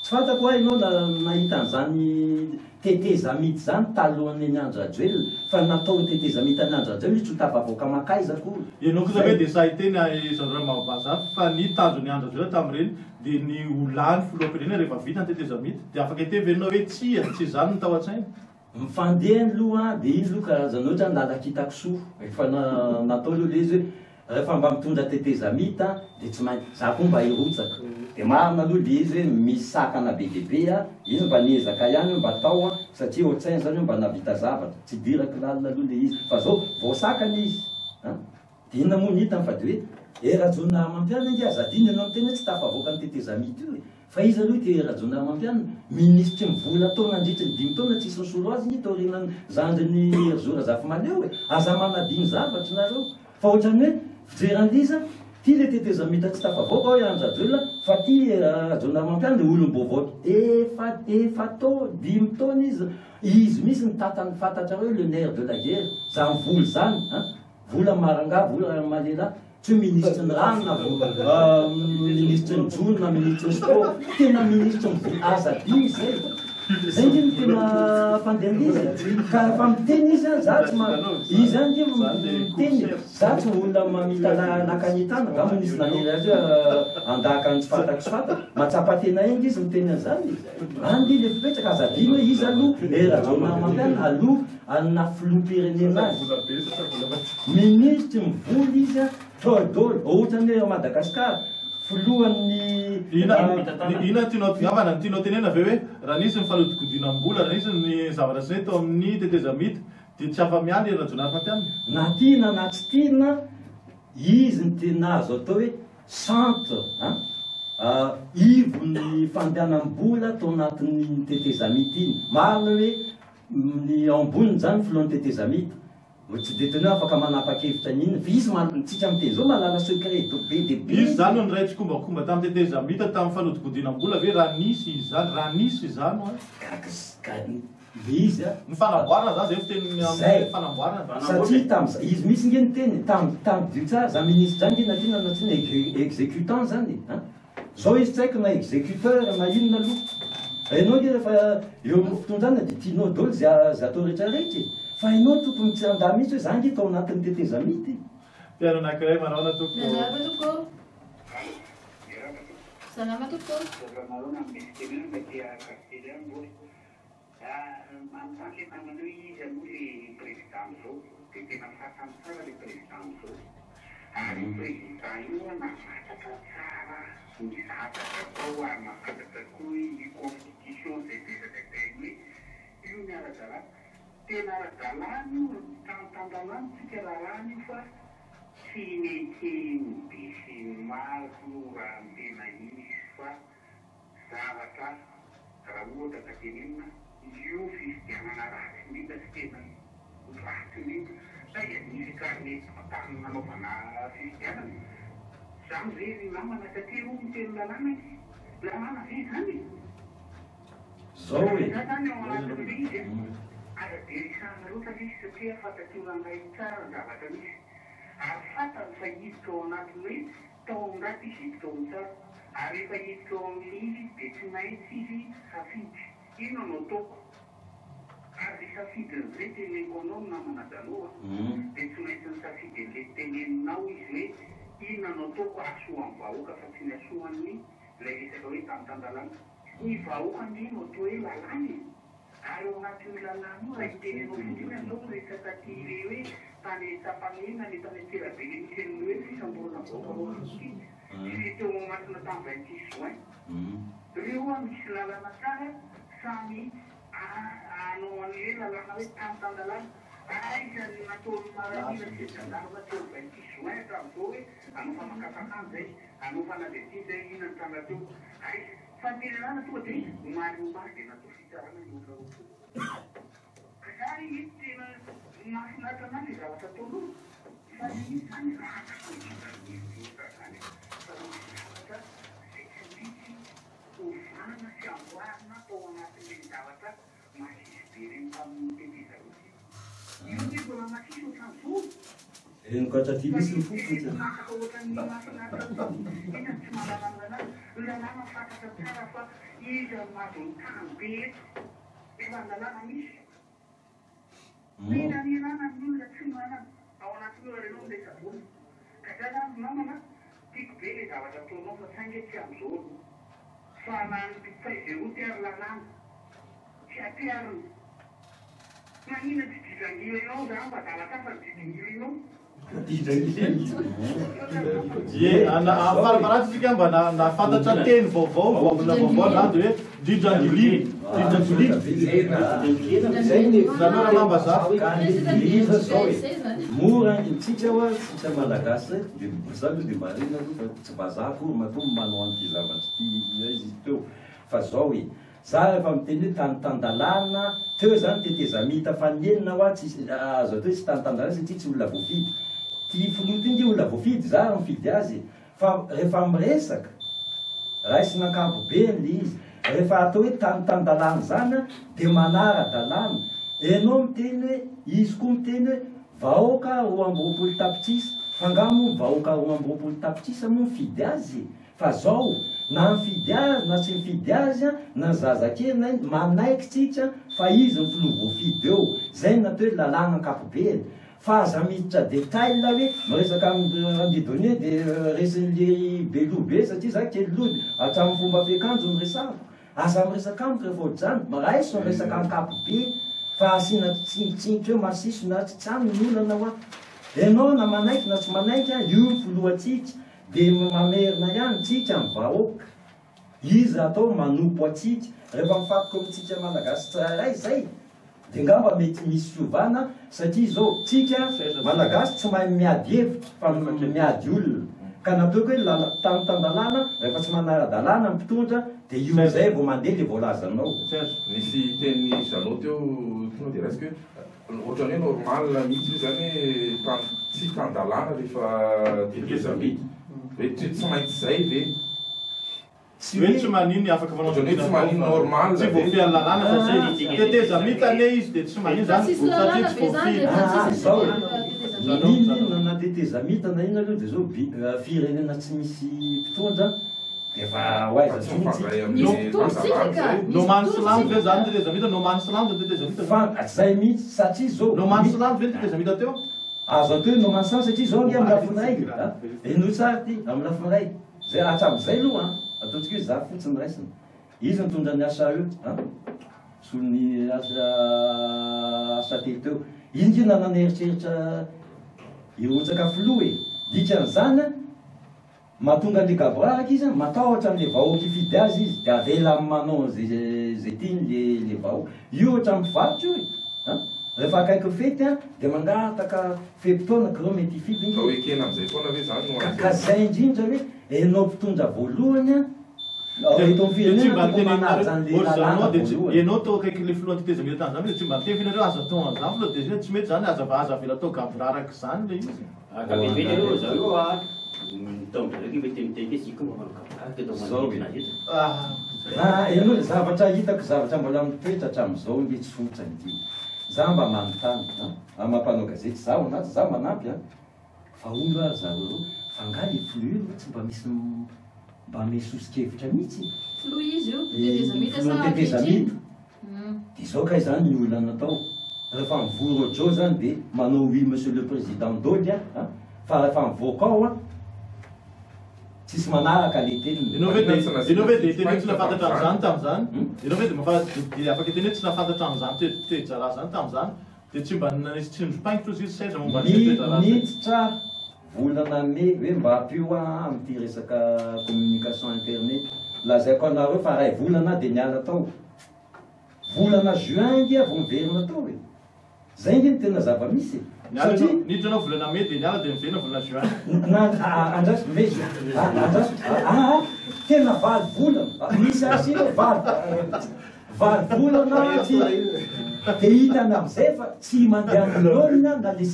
tsy fantako hoe ianao nahita an'izany tetezamity zany talohan'ny Andradjoel fa natao tetezamity any Andradjoel tsy ho tafavoaka makaiza koa ianao koa zany hoe dia sahiteny izandroa mahavaza fa ny tanjon'ny Andradjoel tamin'ireny dia ny olany filoham-pirenena rehefa vita ny tetezamity dia afaka itevenao hoe tsy zany ny tao an-tsaina mifandeha ny loha dia iny loha karazana ohatra ny lalakitako soa efa natao aloha le izy hoe rehefa mba mitondra tetezamita dia tsy maintsy za koa mba hirotsaka dia marina aloha le izy hoe misy sakana be deabe izy mba niezaka ihany mba atao satria ohatsainy zany hoe mba navita zavatra tsy diraka lalina aloha le izy fa zao voasakana izy dia inona moa nitany fa dia hoe rajona mampianana nge azadiny ianao miteny hoe tsy tafavoaka ny tetezamity io fa izy aloha dia rajona mampianana ministry mivola taona andritra ny 5 taona tsisy nisolo azy ny taorinany zandriny Erzora Zafimaleo hoe aza manadiny zavatra nareo fa ohatrany hoe fijeran'iza ty le tetezamita tsy tafavoaka hoe Andradjoel fa ty rajona mampianana olom-baovao efa tao 5 taona izy misy ny tatany fantatra hoe le nerf de la guerre za mivoly zany vola maranga vola malela tsy ministre ny rano na ministre ny jony na ministre ny sport tena ministre mivoly azadiny zay zay nge tena fandehan'izy ka rehefa miteny izy za tsy izy any nge miteny za tsy olona mamita lakanitana ngamo nisy nanery azy andaka ny tsy fantako tsy fantako matsapatena iny izy miteny an'izany andy le fipetraka azadiny hoe izy aloha rajona mampianana aloha ana filoham-pirenena azy ministre mivoly izy todolo ohatrany hoe Madagasikara filohan'ny ina tianao tigavana tianao tenena aveo hoe raha nisy ny fanodikodinam-bola raha nisy ny zavatra zay tao amin'ny tetezamity dia tsy afa-mialy rajona mampianana na tiana na tsy tiana izy ny tena azo atao hoe centre ivo ny fandehanam-bola tao anatin'ny tetezamity iny marina hoe ny amboniny zany filohan'ny tetezamity tsy dia tena afaka manapa-kevitra n'inona fa izy tsika miteny zao malala secret be dia be izy zany no niraitsy kombakomba tamin'ny tetezamita tamin'ny fanodikodinam-bola ve raha nisy izany raha nisy izany izy ny fanamboarana zany zay fiteny fanamboarana satria tamin'izay izy misy nge ny teny tamin'ny diotsara za ministre zany nge na tiana na tiana exécutant zany zao izy tsy haiko na exécuteur na inona aloha ianao nge rehefa eo amin'ny fitondrana dia tianao dolo zay atao rehetrarehetra fa ianao tokony tsy andà mihitsy hoe za nge tao anatin'ny tetezamity piano anankiray manao na toko salama toko Anche quando noi siamo lì prestando, che ti fanno fare le prestando, io ma fatta cazzara, mi sa che poi ma fatta per cui di competizione delle tecniche, io mi era già te la dall'anno, tanto dall'anno che la l'anno fa, si mette si marco antena fa, stava tra la vuota da che io fifidianana ratsy indrindra sy tena ratsy indrindra saia misy karne tany nanaovana fifidianana zany zay ry namana satria ro miteny lalàna izy lalàna ve zany zao hoe zany ao anatin'le izy ara-derisana loatra izy satria fatatonanay tsara ny zavatra misy ary fatany fa hiditra ao anatiny hoe tao amiraty izy hiditra ao tsara ary efa hiditra ao amin'ny izy dia tsy maintsy izy safidy ino anao taoko ary safidin'izay teneniko anao ny namana daloha dia tsy maintsy ny safidy an'ilay teneninao izy hoe ino anao taoko asoan'ny vahoaka fa tsy ny asoan'ny ilay resaka hoe tam'tandalana ny vahoakany ino atao hoe lalàny ary ao anatin'ny lalàna io raha itenenao findrina anao resaka ty le hoe tany tapanena ny tany telabe le misy an'le hoe fisamborona vahoaka sy le teo anatina tany 26 juin reo a misy lalàna tsara samy anao an'le lalàna hoe tam'tandalana aizany nataony maranina sy tandalana teo 26 juin hatramin'izao hoe anao famakafakany zay anao fanadety zay inany tana teo aiza fa ny lalàna tonga dia maromary dia natao fitsarana ioka ka zany izy tena mahafinaritra anazy ny zavatra ataonao fa izy zany raha zany fa misy zay tsy misy ovana sy amboarina tao anatin'le zavatra masisy be reny tamin'ny tetezarosy io hoe mbola masisy ohatran'izao enokatra ty misy ny fofotsy masaka ohatran'ny mahafinaritra ena tsy mahalalana lalàna fantatra tsara fa izy mahazo ny tany be efa lalàna misy mila ny anana ny olona tsy manana ao anatin'ny eo renao nilay savony ka zany any namana tiako be le zavatra ataonao fa sainga tsy am'izao fa fa izay ho tiary lalàna tsy atiariny manina tsy didangilo ianao zany mba dalaka fa didangilo ianao farafaratsika mba nafantatra teny vaovao vavona vaovao na dia hoe didrangiliny mora tsika oa tsika malagasy dia zany dia marina aloha fa tsy vazako matombo manao an'ity zavatsy ty izy teo fa zao hoe za rehefa miteny hoe tany-tandalana teo zany tetezamita fanenina hoa tsisy azo atao hoe tsy tany-tandalana satria tsy olona voafidy ty filoty ingy olona voafidy za mifidy azy fa rehefa miresaka raisin'ankapo be le izy rehefa atao hoe tany-tandalana zany dia manara-dalàna enao miteny hoe izy koa miteny hoe vahoaka roa amby roapolo tapitrisa fangamo vahoaka roa amby roapolo tapitrisa moa mifidy azy fa zao na mifidy azy na tsy mifidy azy na zazakely na manaiky tsika fa izy ny filoha voafidy eo zay natao hoe lalàna ankapobeny fa aza miditra détail hoe miresaka amididone dia resin'le belobe satria za kely lony hatramin'ny fomba fiakanjo ny resako aza miresaka amiko rehefa ohatr'izany maraiso miresaka ankapobe fa asina tsinitsiniky hoe masiso na tsy tsany ny olana hoa ianao na manaiky na tsy manaiky io ny filohatsika dia mamerina ihany tsika ny vahoaka izy atao manompo atsika rehefa mifakoka amitsika malagasy tsirairay zay dia ngamba mety misy fiovana satria zao tsika malagasy tsy mahay miady hevitra fa miady olona ka nataoko hoe tany-tandalana rehefa tsy manara-dalàna mpitondra dia io zay vao mandeha dia voalazanao nisy teny zanao teo tonga dia resque ohatrany hoe normal mihitsy io zany hoe tsy tany-dalàna rehefa tetezamita hoe tsy maintsy zay ve hoe tsy maniny afaka tsy maniny normal tsy voafiany lalàna satria tetezamita ne izy dia tsy maniny zany satria tsy voafiany na tetezamita na ina aloha dia zao firenena tsy misy mpitondra dia fa hoaiza nomany silamo ve zany tetezamita nomany silamo da tetezamita fa zay mihitsy satria zao nomany silamo ve tetezamita teo azo atao hoe nomany silamo satria zao nge amin'ny lafiny raiky eno tsara ty amin'ny lafiny raiky zay hatram'izay aloha ataontsika hoe za fotsiny raisina izy mitondra ny asa io solony asa tety teo izy nanana eritreritra irotsaka filoha e dikan'izany mahatonga le gabraraka izy matahotra amin'le vahoaka ifidy azy izy dia avela manao zay tiany le vahoaka io ohatra mivarotra io e rehefa akaiky fety dia mangataka fepitaona kireo mety ifidy hoe kena am'izay foana ve zany ka zay indrindra hoe enao mpitondra voalohany tsy mba ianao tao akaiky le filoha antitezana tany zany tsy mba miteny finareo aza atao an'izany filoha de tsy mety zany aza avela atao gaviraraka zany le izy vetivety aloha zao io mitondraraiky vetemiteky sika ianao le zavatra hitako zavatra mbola mitoetra hatramin'izao nge tsy fotsany ty za mba manontany mampanao gazety zaho anazy za manampy fa olo ary zareo fanga le flux tsy mba misy mba misosokevitra mihitsy flou izy io tetezamita de zao kay zany ny olona natao rehefa mivory ohatr'izao zany de manao oui monsieur le président doly fa rehefa mivoaka ao tsisy manaraka le teniny ianao ve de teny tsy nafantatra am'zany tam'zany ianao ve de afaka teny hoe tsy nafantatra am'zany toejaraha zany tam'zany de tsy mba nanisy tsindrom-paingitra ozy izy saiza momba niditra volana me hoe mba ampio am'ty resaka communication internet lazaiko anareo fa ray volana de niala tao volana juin ngia vo miverina tao e zay nge ny tena zava-misy niditra anao volana me de niala de miverina volana juin andraso me tena valo volana misy asio valo volana ty de hitana am'izay fa tsy mandeha amilona na le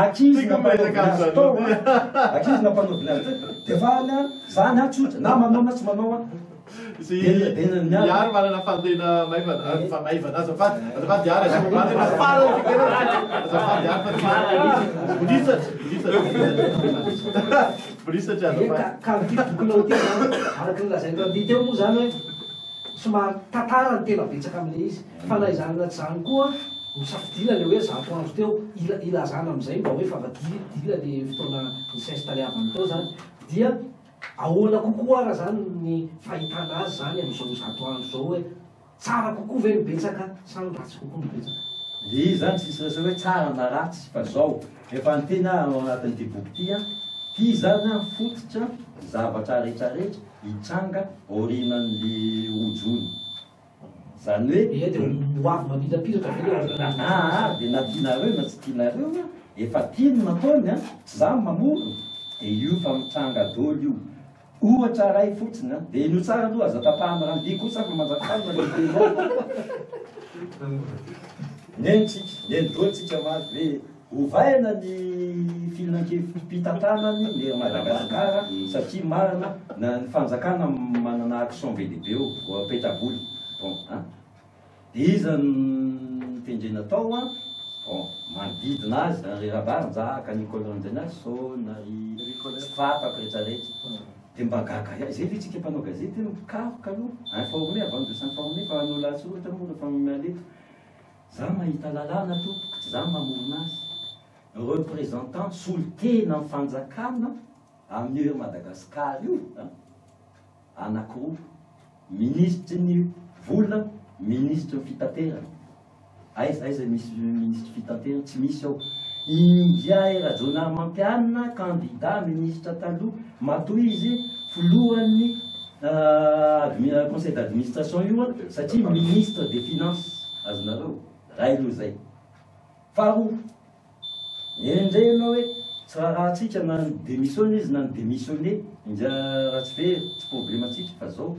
akizy nampanao vinazy de vala zany atsotra na manao na tsy manao Iar mana fandena maivana azafady iar polisatra ka ty bokinao ty araky nylazainao ty teo moa zany hoe somary tantara ny tena betsaka amile izy fa na izany anaty zany koa misafidina le hoe zato andro teo ilazana am'izay mba hoe favadila le fotoana nisinsitaliavany teo zany dia ahoana kokoa raha zany ny fahitana azy zany am'izao zato andro zao hoe tsara kokoa ve mibetsaka sa ratsy kokoa mibetsaka le zany tsisy resa hoe tsara na ratsy fa zao efa ny tena ao anatin'ity boky ty zany fototra zavatra rehetrarehetra hitranga orinan'le ojony zany hoe de hoavy mamilapilatra de na tianareo na tsy tianareo efa tiany nataony tsy zany mamorona de io fa mitranga doly io ohatra ray fotsiny de ino tsara aloha aza tapahana raha di kosa fa manjakana neny dolytsika mazy hoe ovaina ny filanke-pitantanany le Madagasikara satria marina na ny fanjakana manana action be dehibe eo vo apetraboly bon de izany tendrena tao bon manodidina azy rerabary njaka nicolanjena azy so na tsy fatako rehetrarehetra de mba gaga zay vitsika mpanao gazety mikaroka aloha informé avant de s'informer fa anao latsoratra moa refa mialeto za mahita lalàna tompoko tsy za mamorona azy représentant solo tena ny fanjakana amin'ny Madagasikara io anakiroa ministre ny vola ministre ny fitaterana aiza misy ministre fitaterana tsy misy ao India Rajonary Mampianina candidat ministre taloha matoy izy folohan'ny conseil d'administration io satria ministre des finances azonareo ray aloha zay faharoa indray anao hoe tsy rahatsika na ny démissionné izy na ny démissionné indra raha tsy ve tsy problème atsika fa zao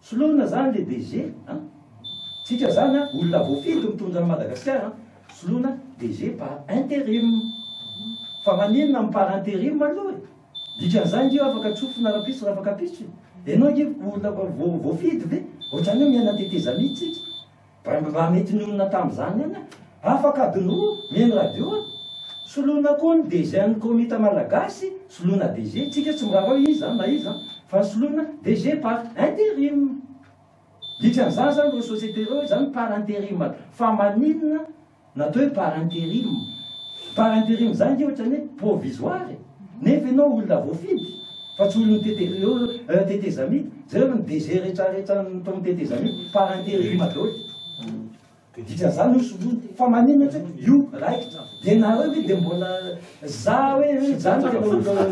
soloina zany le DG tsika zany olona voafidy mitondra Madagasikara soloina DG par intérim fa maninona mi par intérim aloha dikan'izany io afaka tsofina rapisy raha afaka pisy ianao nge olona voafidy ve ohatrany hoe miaina teteza mihitsika mba mety ny olona tam'izany any afaka adino mihaino radio soloina koa ny DG ny komita malagasy soloina DG tsika tsy mirava izy na izy fa soloina DG par intérim dikan'izany zany ro société reo zany par intérim fa maninona natao hoe par intérim zany nge ohatrany hoe provisoire nefa ianao olona voafidy fa tsy olony tetezamity zay hoe ny DG rehetrarehetra tao tetezamity par intérim daholo dikan'izany io soloina fa maninona tsy io raikitra de nareo hoe de mbola za hoe zany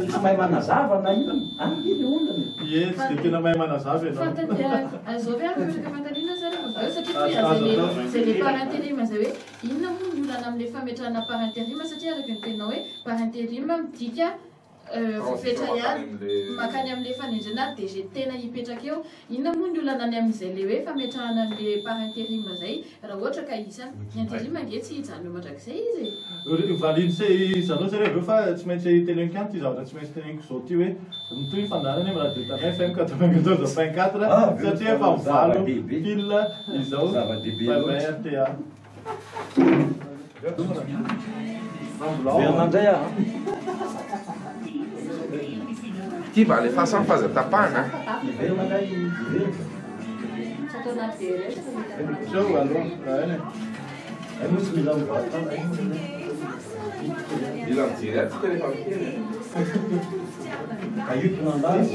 tsy mahay manazava na ino any le olona tsy de tena mahay manazava ianao azao ve apetraka fantalina zareo satria zay le par intérim zay hoe inona moa ny olana amin'le fametrahana par intérim satria araka ny tenao hoe par intérim midika fetra ihany makany amin'le fanendrena dia zay tena hipetraka eo inona moa ny olana any amin'izay le hoe fametrahana an'le par intérim zay raha ohatra ka isany intérim nge tsy hijano mandrakizay izy valiny se izanao zay reo fa tsy maintsy teleniko any ty zavatra tsy maintsy teneniko zao ty hoe mitoy fandarany amy radio tana FM 94.4 satria efa mivalo pile izao RTA Fernandaya. Ty mba alefasan'ny fahazatapahana. Zao aloha Misy mila mivata. Mila mijery aty rehefa mikely. Caillou mandage.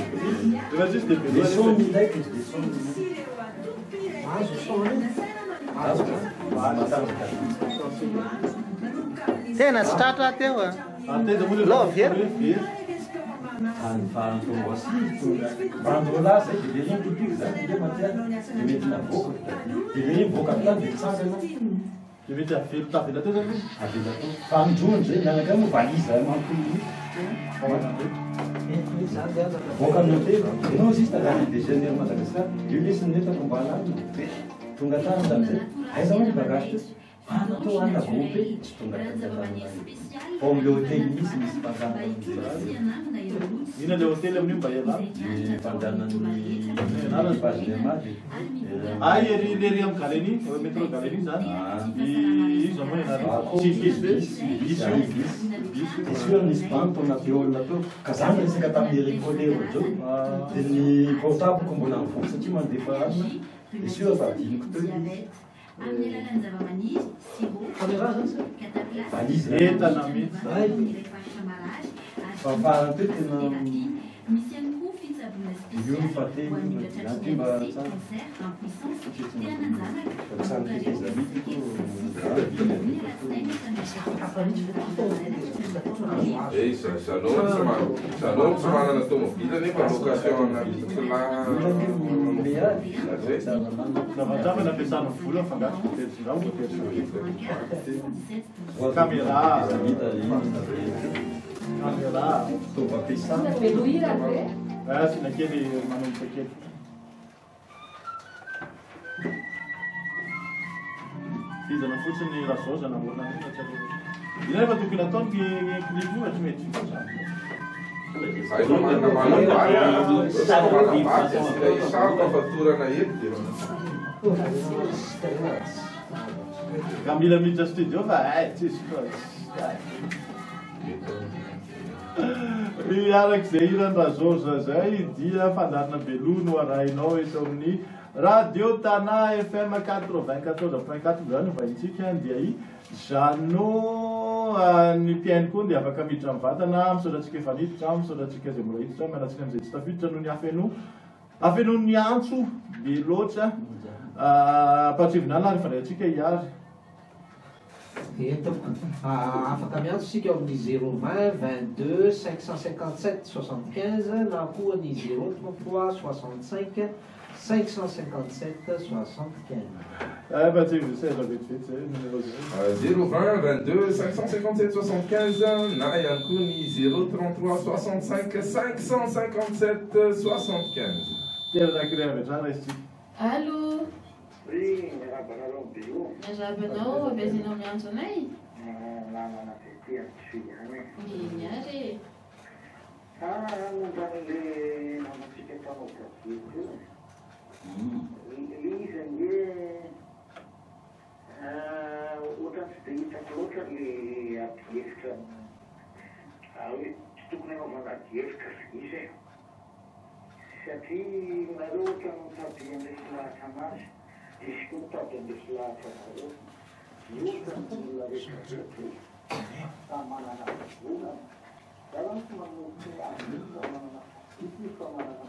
Efa tsisy dia Les sons ndraiky les sons. Tena tsy tratra teo a. Lao very. Any fahantombo asy. Bandrola zay dia lery mipipika zany dia matiany. Dia mety navoaka. Dia lery mivoaka tany dia tsangana. Dia mety avelo tavela teo zany. Avela teo. Famindrony zay mianaka mo valiza mampiny. Voaka amin'ny hôtely. Ianao sista raha déjeuner Madagasikara. Io lesiny netako mbala any. Tonga tany tam'izay. Aiza moa ny bagage teo. Atao ana groupe tsy tonga tany. Ao amin'le hôtely misy mpandana. Ina le hôtely amin'io mba ialana? Mpandana Pagemady. Ay, ery amin'ny Galeny, métro Galeny zany. Izy moa ianarana. Sûr nisy banque anaty olona teo. Ka zany resaka tamin'ny récolter zao. Dia ny portable mbola mivoaka satria mandefa rano. Dia sûr fa adiniko teo. Valise entana mihitsy. Fahafarany teo tena io ny fateny anty mba tsara. Sanao tsy manana tomobile nefa location anaty Zavatra nampiasana vola fangaro hôtely zao caméra fitaova ampiasana. Sina kely manomboka kely. Fizana fotsiny raha zao zany amorona iny ina efa tokony ataony clip io tsy mety isako fatorana eto ka mila miditra studio fa tsisy arak'izay irandraha George zay dia fandarina beloa no arahinao eto amin'ny radio Tana FM 94.4 zany vahintsika dia i Jano ny mpiainy koa dia afaka miditra mivatana misaotratsika efa niditra misaotratsika zay mbola hiditra miaratsika amin'izay tsy tafiditra noho ny afenony antso be loatra patrivinala rehefa ratsika hiary afaka miantso sika eo amin'ny 020 22 557 75 na koa ny 033 65 557 75. Patrick, c'est la vite fait, numéro 020 22 557 75 na ihany koa ny 033 65 557 75. Tianakire ametrana izy ty. Allô? Oui, miarabanareo bio. Miarabanao, abezinao miantso anay? Namana fety tsy ihany. Iny ary. Momba an'le namatsika tanao gazety io. Izy nge ohatra tsy dia hitako loatra le adi-hevitra hoe tsy tokony anaovana adi-hevitra izy e. Satria nareo ohatra mitady andresy lahatra anazy, izy koa mitady andresy lahatra anareo. Ohatra ny olona rehetra rehetra fa manana volana. Raha tsy manomboky azy fa manana ity fa manana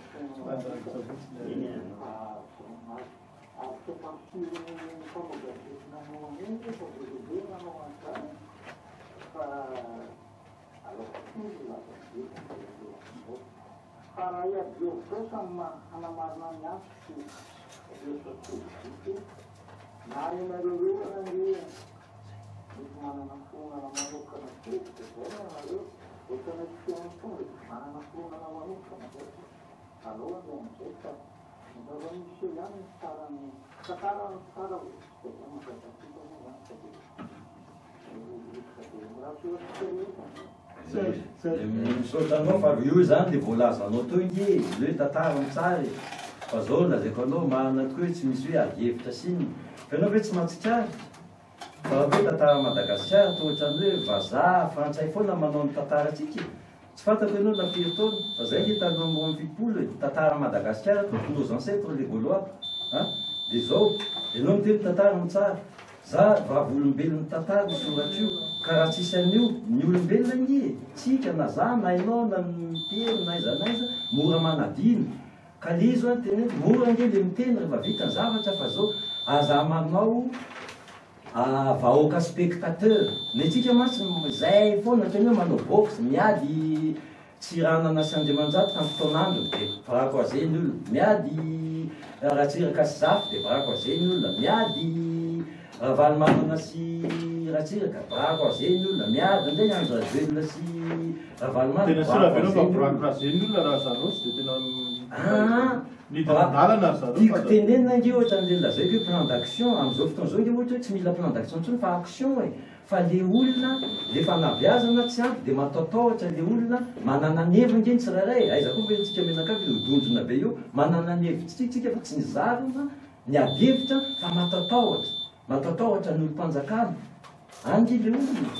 para ia Deus, hanamar na minha Misaotranao fa io zany le voalazanao teo ie le tantara mitsary fa zao lazaiko anao marina tokoa hoe tsy misy hoe ady hevitra siny fa ianao hoe tsy matsikary fa raha hoe tantara Madagasikara toa ohatrany hoe vazaha frantsay foana manao ny tantara atsika tsy fantako ianao nafiry taona fa zay le taloha ambony fipolo tantara Madagasikara toa nos ancêtres les Gaulois dia zao ianao miteny tantara mitsara za vavolombelon'ny tantara ny soratro ka raha tsisy an'io ny olombelona nie tsika na za na ianao na miteny na aiza naiza mora manadino ka le izy teny hoe mora nge le miteny rehefa vita ny zavatra fa zao aza manao vahoaka spectateur ny tsika mantsy zay foana teny hoe manao boxe miady tsiranana sy Andriamanjatona amin'ny fotoanandro dia varako azeny olona miady raha tsiraka sy zafy dia varako azeny olona miady ravalymanana sy ratsiraka varako azeny olona miady ndray andro ravelona sy ravalymanana tena siravenao fa varako azeny olona raha zareo sy dia tena nidalana zareo tiako tenenina nge ohatra an'le lazaiko hoe plan d'action amin'izao fotoana zao nge ohatra hoe tsy mila plan d'action ntsony fa action e fa le olona le fanabeazana tsy ampy dia mataotaotra le olona manana nevo nge ny tsirairay aiza koa hoe tsika menakavy hodonjona be io manana nevitra tsika fa tsy nizarona ny adevitra fa mataotaotra ny olom-panjakana angy le olona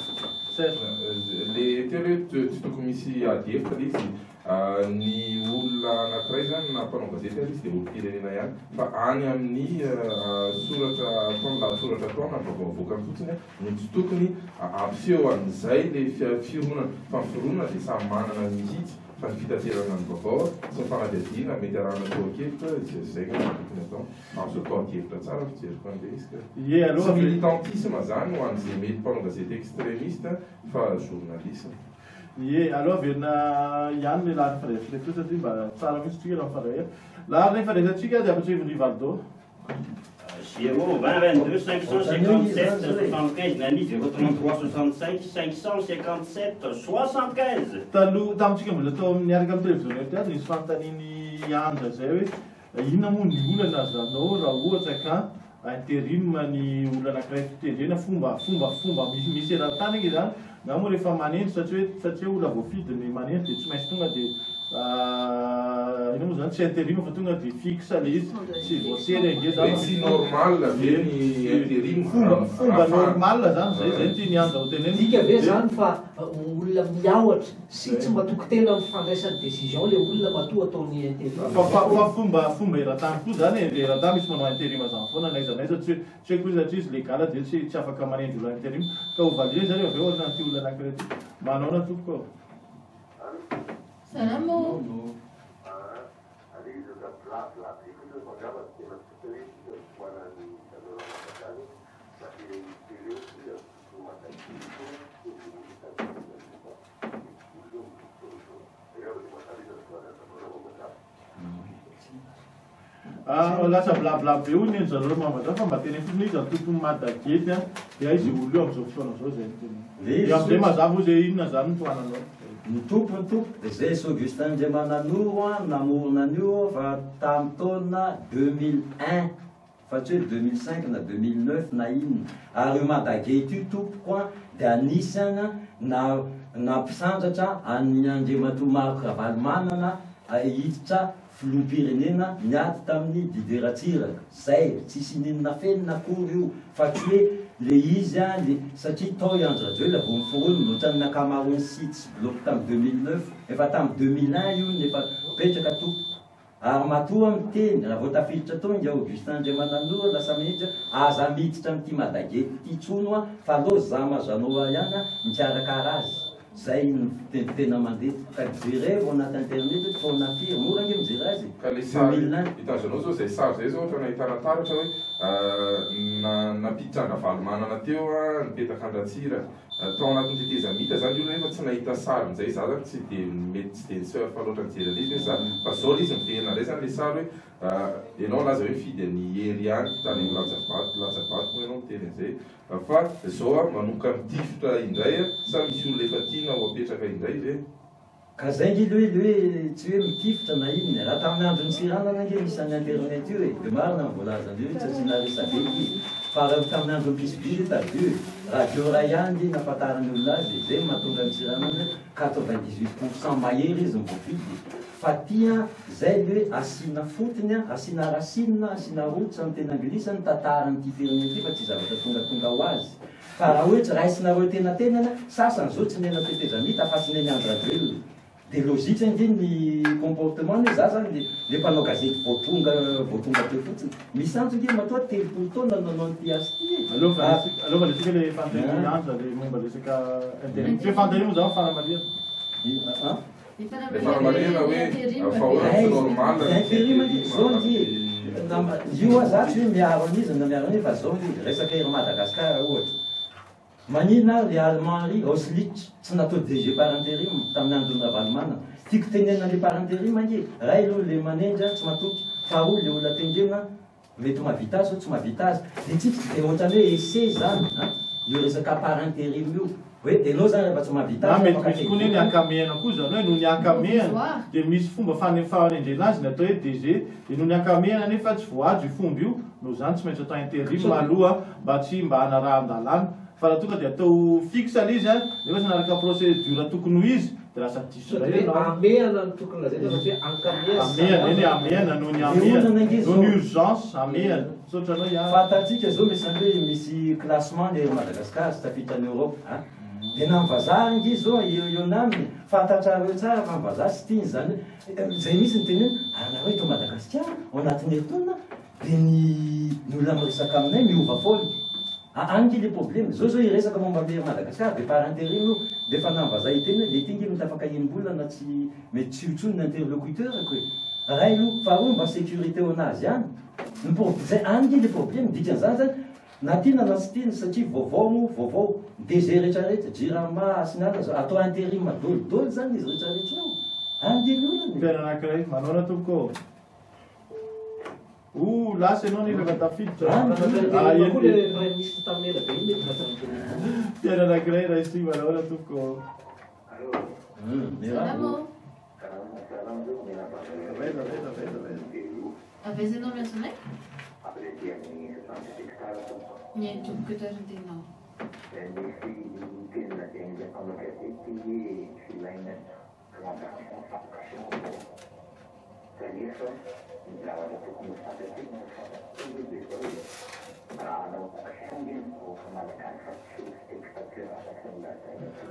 le teo hoe tsy tokony misy adevitra le izy ny olona anankiray zany na mpanao gazety izy dia olo-pirenena ihany fa any amin'ny soratra ataona lahatsoratra ataona vavoakany fotsiny no tsy tokony ampiseho an'izay le fironana fa ny fironana dia samy manana ny mihitsy fa ny fitaterana ny vaovao sy ny fanadihadiana mety arahana atao akevitra zay ka tokony atao azo atao akevitra tsara fijeriko an'le izy sy militantisme zany ho an'izay mety mpanao gazety extrémiste fa journaliste aloha averina ihany le lahany faresatreka satria mba tsara mihitsy tsika raha mifaray lahany faresatsika dia afatreviny Valdo 0 20 22 557 75 Nani 033 65 557 75 taloha tamintsika mbola tao miaraka amin'ny télévision eto nisy fanontaniany anja zay hoe inona moa ny olana zanao raha ohatra ka intérim ny olona anankiray fitendrena fomba misy eran-tany iny zany na moa rehefa manendry satria olona voafidy ny manendry dia tsy maintsy tonga dia ina moa zany tsy intérim fa tonga dia fixe le izy tsy voasery nge zany tsy normal ve ny intérim fomba normal zany zay ty nianja ho teneny dika ve zany fa olona miaotra sy tsy mba tokotena mifandraisany décision le olona matoa ataony intérim fa fomba eran-tany koa zany eran-tany misy manao intérim zany foana naiza tsy haiko izy satria izy legala dia tsy afaka manendry olona intérim ka hovalie zany aveo ohatrany ty olona anankiray ty manao na tompoko ao Salamo. lasa blabla be ony ny zareo mamatra fa mba tena fony izy tompony madagety dia izy olo eo amin'izao fotoana zao zay am'izay mazava ho zay inona zany toananao ny tompo zay sy Augustin Ndriamananoro namorona an'io fa tamin'ny taona 2001 fa tsy hoe 2005 na 2009 na inona ary io madagety io tompoko dia anisana na mpisandratra any Andriamatoa Marc Ravalomanana hiditra filoham-pirenena niady tamin'ny Didier Ratsiraka zay tsisy ninona fenina akory io fa tsy hoe le izy satria tao Andry Rajoelina vao miforona loatra ny ankamaroany sitsy bloky tamin'ny 2009 efa tamin'ny 2001 io nefa petraka tompo ary matoa miteny raha vao tafiditra tao nge Augustin Ndriamananoro lasa mihitsy aza miditra amin'ity madagety ty tsono fa aloha zamazanoa ihany mikiarakara azy zay ny tena mandeha ka jereo anaty internet fa nafiry mora nge mijery azy ka le sary hitanzanao zao zay sary zay zao ohatra nahitana taratra hoe napitranga Valomanana teo nipetaka Andratsira tao anatin'ny tetezamita zany io nefa tsy nahita sary nizay za zany tsy de mety tsy de surf loatra nijery le izy fa zao le izy miverina ray zany le sary ianao laza hoe fidy any hery any tany lazabato moa ianao miteny an'izay fa zao manoka mitifitra indray sa misy olona efa tiana ho apetraka indray ve ka zay ngy le hoe tsy hoe mitifitra na inona raha tamin'ny andro ny siranana nge isan'ny internet io e de marina mivolaza an'io tsy atsinaresabe ity fa raha tamin'ny andro pisibily tadio radio ray ihany nge nafatarany olona azy zay mahatonga ny siranana 98% mahery izy mivoafidy fa tia zay le asina fotony asina rasinina asina rotsy amin'ny tena anglisany tantaran'ity firene ty fa tsy zavatra tonga ho azy fa raha hoe tsy raisinareo tenatenana sasany zao tsy nena tetezanita fa tsy neny andradrelo de logike nge ny comportement za zany le mpanao gazety voatonga teo fotsiny misy antso nge matoa telopolo taona nanao ny piasy alova lesika le fantenyandra le momba lesaka internet hoe fantenymo zao fanamaliana fanamarena hoe normal zao nge io a za tsy hoe miaro an'izy na miaro an'izy fa zao nge resaka ery Madagasikara ohatra manina le allemand ry Auschwitz tsy natao DG par intérim tamin'ny andro Navalimana tiako tenena le par intérim nge ray aloha le manendra tsy matoky faharoa le olona tendrena mety mahavita azy tsy mahavita azy de tsitsy de ohatrany hoe essai zany io resaka par intérim io hoe enao zany rehefa tsy mahavita azy mety misy koa ny ankamiana koa zany hoe noho ny ankamiana de misy fomba fanendrena azy natao hoe DG de noho ny ankamiana nefa tsy voajo io fomba io noho zany tsy maintsy atao intérim aloha mba hanaraha andalana fa raha tonga de atao fixe izy nefa tsy naraka procédure tokony ho izy de lasa diso ameana ny tokony lazay satria ameana eny ameana noho ny ameana noho ny urgence ameana sotranao fatatsika zao misany hoe misy classement le Madagasikara sy tafitany Europe de na mivazah ngy zao eo naminy fantatrareo tsara fa mivazah sy tiany zany zay misy ny teneny anareo eto Madagasikara ao anatin'ny herintaona de ny olona miresaka aminay miova foly angy le problème zao iresaka momba be Madagasikara de par intérim io de fa namvaza iteny le ty nge mitafaka enimbola na tsy mety tsiotsony ny interlocuteur koe raha io faharoa mba sécurité ho anazy any zay angy le problème dikan'izany zany na tiana na tsy tiana satria vaovao DG rehetrarehetra jirama asinala zao atao intérim dolidoly zany izy rehetrarehetra io angy le olany tena anankiray manao na toko lasa ianao ny rehefa tafiditra misy tamin'ela be iny tena anankiray raha isy manao na toko Avezinao mentionné? Niente, que tu as dit non.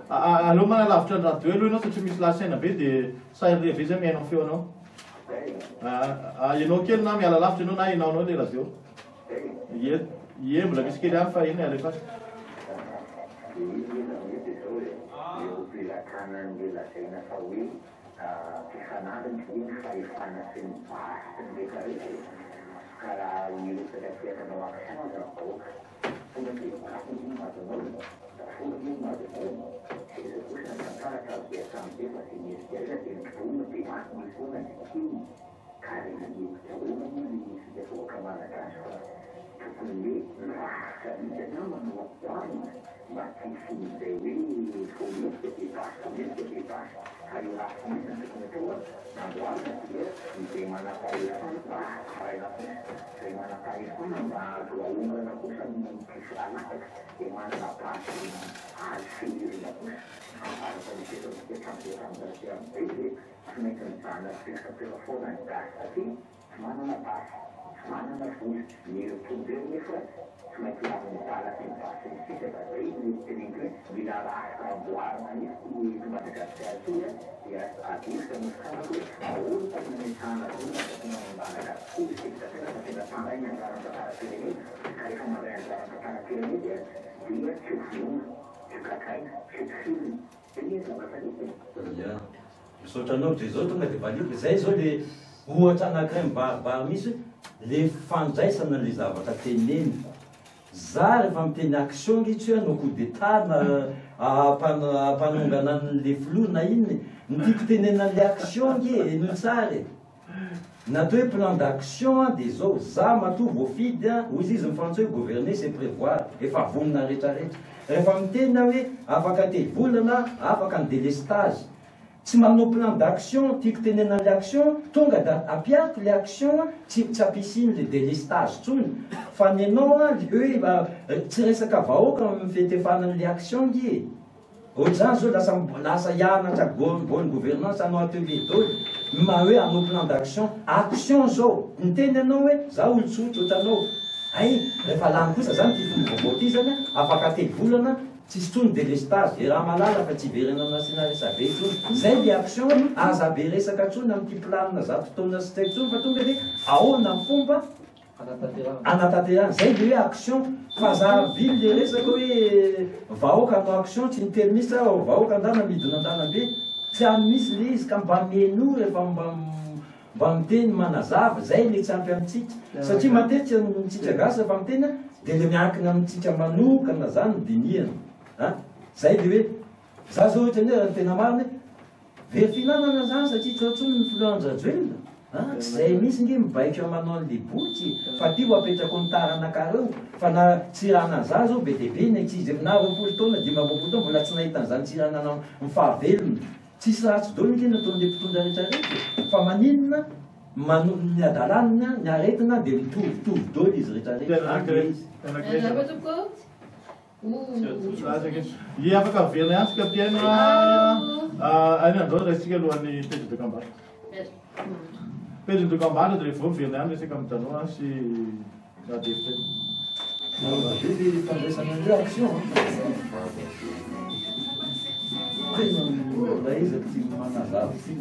Aloha manalavitra ny radio aloha ianao satria misy lasaina be de sahirire ve zay mihainao feo anao ianao kely na miala lavitra ianao na inaonao le radio ie mbola misy kely any fa iny alefa misotranao de zao tonga de valioky zay zao le ohatra anankiray mibaribary misy le fandraisana le zavatra teneniko za rehefa miteny action ngy tsy hoe anao coup d'état na ampanonganan'le flou na inony ny tiako tenena le action ngy no tsara natao hoe plan d'action dia zao za matoa voafidy ozy izy mifantsoy gouverner c'est prévoir efa vonona rehetrarehetra rehefa miteny hoe afaka telo-bolana afaka ny délestage tsy manao plan d'action tiako tenena le action tonga da apiako le action tsy ampisiny le délestage tsony fa ny anao hoe tsy resaka vahoaka mifetefanan'le action ngy ohatr'izany zao lasa hianatra bonne gouvernance anao atelier dôly ma hoe anao plan d'action action zao niteny anao hoe za olotsotro ohatranao ay rehefa lany kosa zany ty fomba vaovao ty zany afaka telo-bolana tsisy tsony délestage e raha malala fa tsy iverina nasina resabe tsony zay le action aza be resaka tsony amin'ity planina zato taona sy tsaiky tsony fa tonga de ahoana fomba anatanterahana zay le hoe action fa za vily le resaka hoe vahoaka anao action tsy niteny misy vahoaka andana midina an-dalambe tsy any misy le izy ka mba meno rehefa mba miteny manazava zay le tsy ampy amintsika satria matetika mitsika gasa fa miteny dia le miankina amintsika manokana zany diniana zay le hoe za zao ohatra ny hoe tena mariny very finanana zany satria tsotsony ny filohanjajoelona tsy zay misy nge mibaiko manao an'le boky fa ty ho apetrako ny taranakareo fa na tsirana za zao be deabe ny aksizy na roapolo taona 15 taona mbola tsy nahitan'izany tsirana mifahavelona tsisy ratsy dolo nge nataon'le mpitondra rehetrarehetra fa maninona ny adalanina ny aretina dia mitovitovy dolo izy rehetrarehetra Ia afaka verina ihany sika piaina any andao raisika alohan'ny pejy de cambara pejy de cambara dia rehefa verina ihany resaka amin'ny tanoa sy radevitra fandraisan'andreo action tena izy ty manazava ty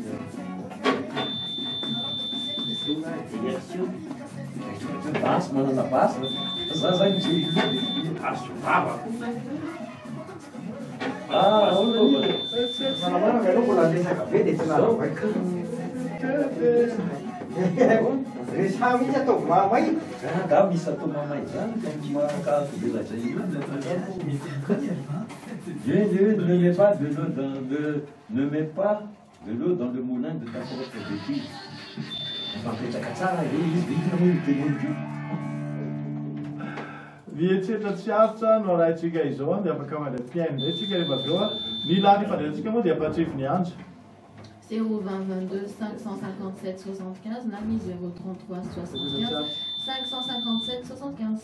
basy manana basy za zany azo vava Rehefa mihitsy atao mamay da misy atao mamay zany makavelaza ne mets pas de l'eau dans le moulin de ta propre bêtise. Fampetraka tsara izy Vietrehitra tsy aritra no raintsika izao dia afaka mandeha piaino ndray tsika rehefa avy eo ny lany fandraintsika moa dia ampatrivy ny andro 020 22 557 75 Nami 033 75 557 75.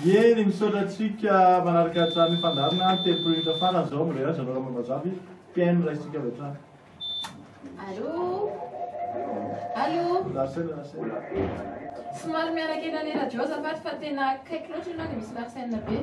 Ieri misaotratsika manaraka trano fandarina telopolo minitra farany zao mirera zanao raha mamazavy piaino raisitsika avy trano. Allô? Allô? Larsena. Somary miarakela le radio azafady fa tena akaiky loatra ianao dia misy Larsena be.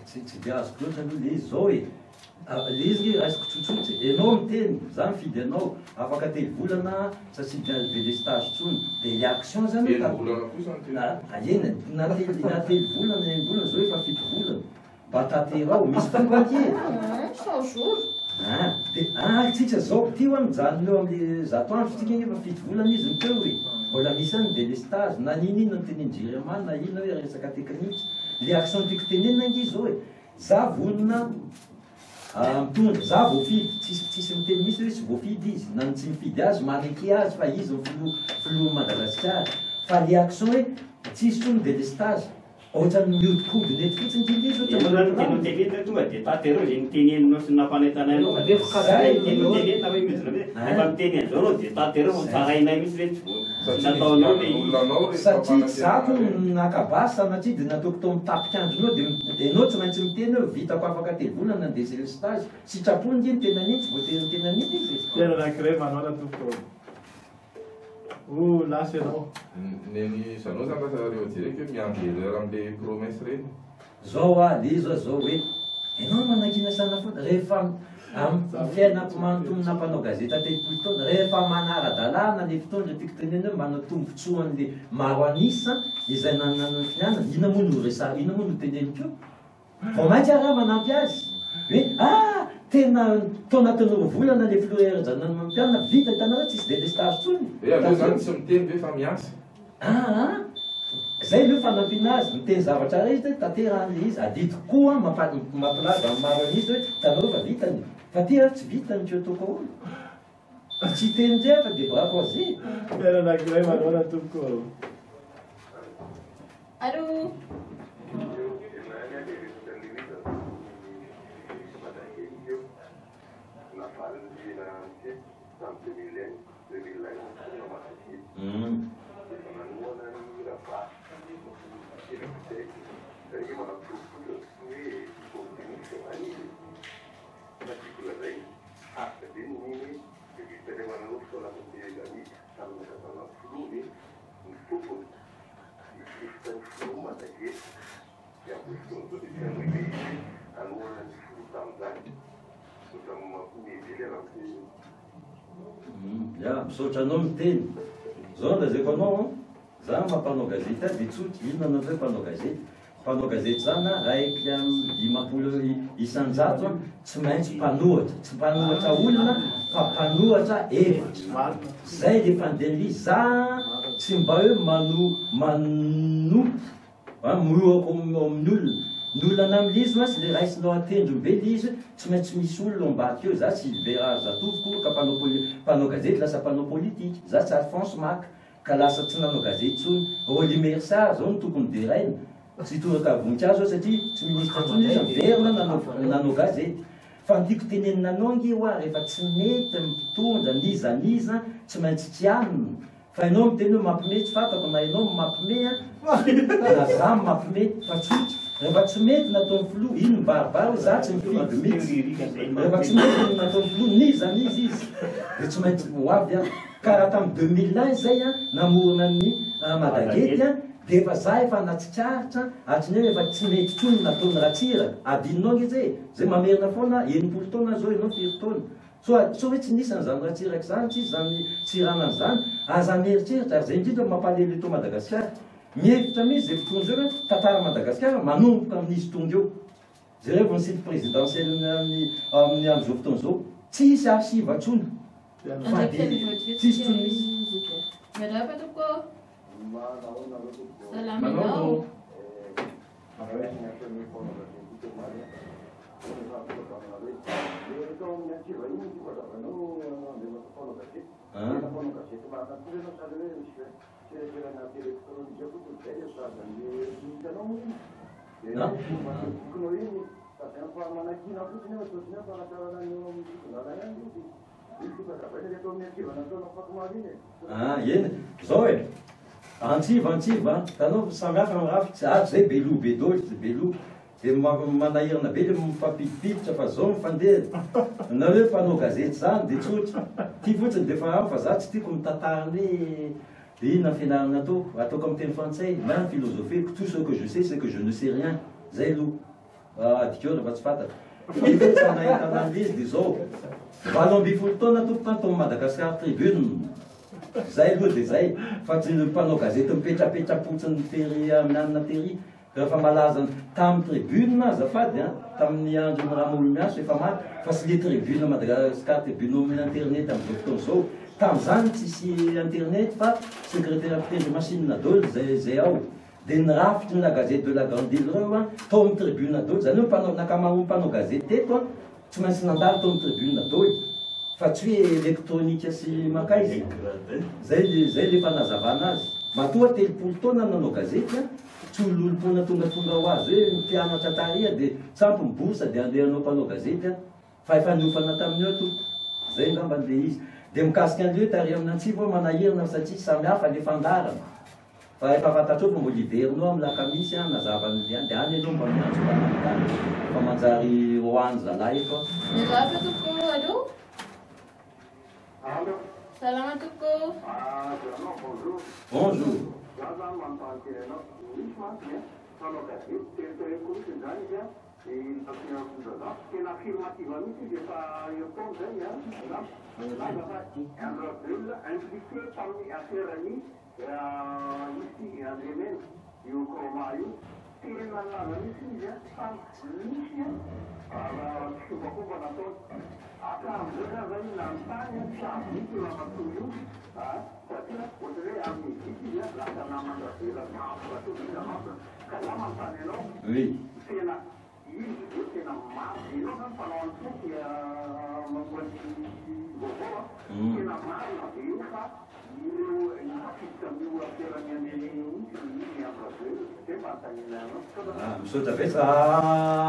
Tsy dia azoko loatra aloha le izy zao e le izy azoko tsotsotsy ianao miteny za mifidy anao afaka telo-bolana satsia dia délestage tsony dia le action zany ena na telo-bolana enbolana zao efa fito volana mba taterao misy tongaky dia tsika zao ty ho mijanoneo am'le zato andro tsika efa fito volana izy miteo hoe mbola misy any délestage na ninino nytenenjirema na ino hoe resaka teknika le action tiako tenenina ngy zao e za vonona mitondra za voafidy tsisy miteny misy hoe tsy voafidy izy na tsy mifidy azy maneky azy fa izy filoha Madagasikara fa le action hoe tsisy tsony délestage ohatrany mihodikovinety fotsiny tindrizy teno tenena tonga dia tatereo zay niteneninao sy nampanentana anao teno tenena hoe midina efa miteny an'izao anao dia tatereo mifarainay misy hoe nataonao le satria zato nakabasa sanatria dia nataoko tao mitapika andronao dia enao tsy maintsy miteny hoe vitako afaka telovolana nandeha délestage sitrapony ndiny tena nitsy voateny tena nitsy izy tena anankiray manao tompoko lasy ianao neny zanao zany lasa reo jereka hoe miangelera am'le promesse reny zao liza zao hoe enao manakina sana foana rehefa amin'ny fiainako manontomona mpanao gazeta telopolo taona rehefa manara-dalàna le fotoandra tiako teneny hoe manao tombotsoan'le maro anisa izay nanany fiana ina moa no resary ina moa no teneniko vao maintsy araha manampy azy hoe tena tao anatin'ny volana le fleur zanany mampiana vita hitanareo tsisy délestage tsony aleo zany tsy miteny ve fa miasa zay leo fanampiana azy miteny zavatra izy hoe tanteran'le izy adidi koa mampilaza amin'ny maro an'izy hoe tanao fa vitany fa tia tsy vitany keo ataoko ahoana tsy teny ndray fa dia bravo azy tena anankiray manao tompoko Allô? misaotra anao miteny zao lazako anao za mampanao gazety dia tsotry inona anao zay mpanao gazety zany raiky dimapolo isanjato tsy maintsy mpanohatra tsy mpanohatra olona fa mpanohatra efatra zay le fandehli za tsy mba hoe manopo moako amin'olona n'olona amin'izy oasy le raisinao atendrombe le izy tsy maintsy misy olona ambady eo za tsy Bérard Zatovoko ka mpanao gazety lasa mpanao politiky za tsy Alphonse Maka ka lasa tsy nanao gazety tsony Oli Mersard zao no tompony deraina tsy toraka voninkazo satria tsy ministre tsony izy miverina nanao gazety fa ntiako tenenina anao nge hoa rehefa tsy mety mitondra nizaniza tsy maintsy tsy anina fa ianao miteny hoe mampime tsy fantako na ianao mampime na za mampime fa tsotra rehefa tsy mety nataon'ny filoha ino baribary za tsy mifidy mihitsy rehefa tsy mety nataon'ny filoha nizanizy izy dia tsy maintsy hoavy karaha tamin'ny 2001 zay namorona ny madagety dia efa za efa natsikaritra atriny hoe efa tsy mety tsony nataon'ny ratsiraka adinonao nge zay mamerina foana 90 taona zao ianao 5 taona so hoe tsy nisy an'izany ratsiraka zany tsisy zany tsirana an'izany aza mieritreritra ary zay indrindra mampalely eto Madagasikara mihevitra mihitsy zay fotoana zao hoe tantara Madagasikara manomboka amin'izy tonga eo zay revo ny site présidentielle amin'ny am'izao fotoana zao tsisy arsiva tsony tsisy tsony misy Berapa tuh kok? Salaminau. Eny zao e antsiva tanao samihafa mirafitsy zay beloha be dôlitra beloha dia manahirana be le mifampidipiditra fa zao mifandeha na hoe mpanao gazety zany dia tsotra ty fotsiny dia fa za tsy tiako mitantarany hoe ina fianarana ataoko amin'ny teny frantsay na philosophie tout ce que je sais c'est que je ne sais rien zay aloha dikeo rehefa tsy fantatra tsy manahitana an'izy dia zao 20 taona tompoko tao Madagasikara tribune zay aloha dia zay fa tsy mpanao gazety mipetrapetrapotsiny tery amin'ny anina tery rehefa malaza tamin'ny tribune azafady tamin'ny andron'ny Ramolomiaso efa maty fa sy le tribune Madagasikara tribune amin'ny internet amin'izao fotoana zao tamin'izany tsisy internet fa secrétaire pitendry machine dôly zay ao dia nirafitry na gazety de la grande île reo tao amin'ny tribune dôly zany hoe nakamaroa mpanao gazety teto tsy maintsy nandalo tao amin'ny tribune dôly fa tsy hoe elektronika sy makaizy zay le fanazavana azy matoa telopolo taona nanao gazety tsy ololom-pona tongatonga ho azy hoe mpianatra taria dia tsampy mibosa dia andeha anao mpanao gazety fa efa niofana tamin'io to zay ngamba le izy dia mikasika an'ileo tary amin'ny antsivo manahirina satria samy hafa le fandarana fa efa fantatrao fa moliverinao amin'ny lakamisy nazavany any dia any ianao mba miantso mbanamikany fa manjary hoany zalahy fa Nilapi tuko, allô? Allô? Salama tuko. Bonjour. bonjour Zaza mampantirenao. Misy mantsy dia manao gazety territoire komisy zany izy a papinankozaza tena affirmative mihitsy izy efa eo taona zay laza fa Andraville impliqué tamin'ny affaire-ny ici Andremena io Kroma io tena laza mihitsy izy a fa misy fombakomba nataony akaramizay zany nanontany samy mihitsy ramatoa io satria ohatra hoe amin'ny vity izy a lasa namandravela mampatodinamapa ka za manontany anao oui tena izy tena maro enao zany mpanao antoky mamoany vaovao tena maro na be io fa ireo nifafiditra amin'io affaire-ny mihitsy Andraville zay mba antanina anao misaotra ve sa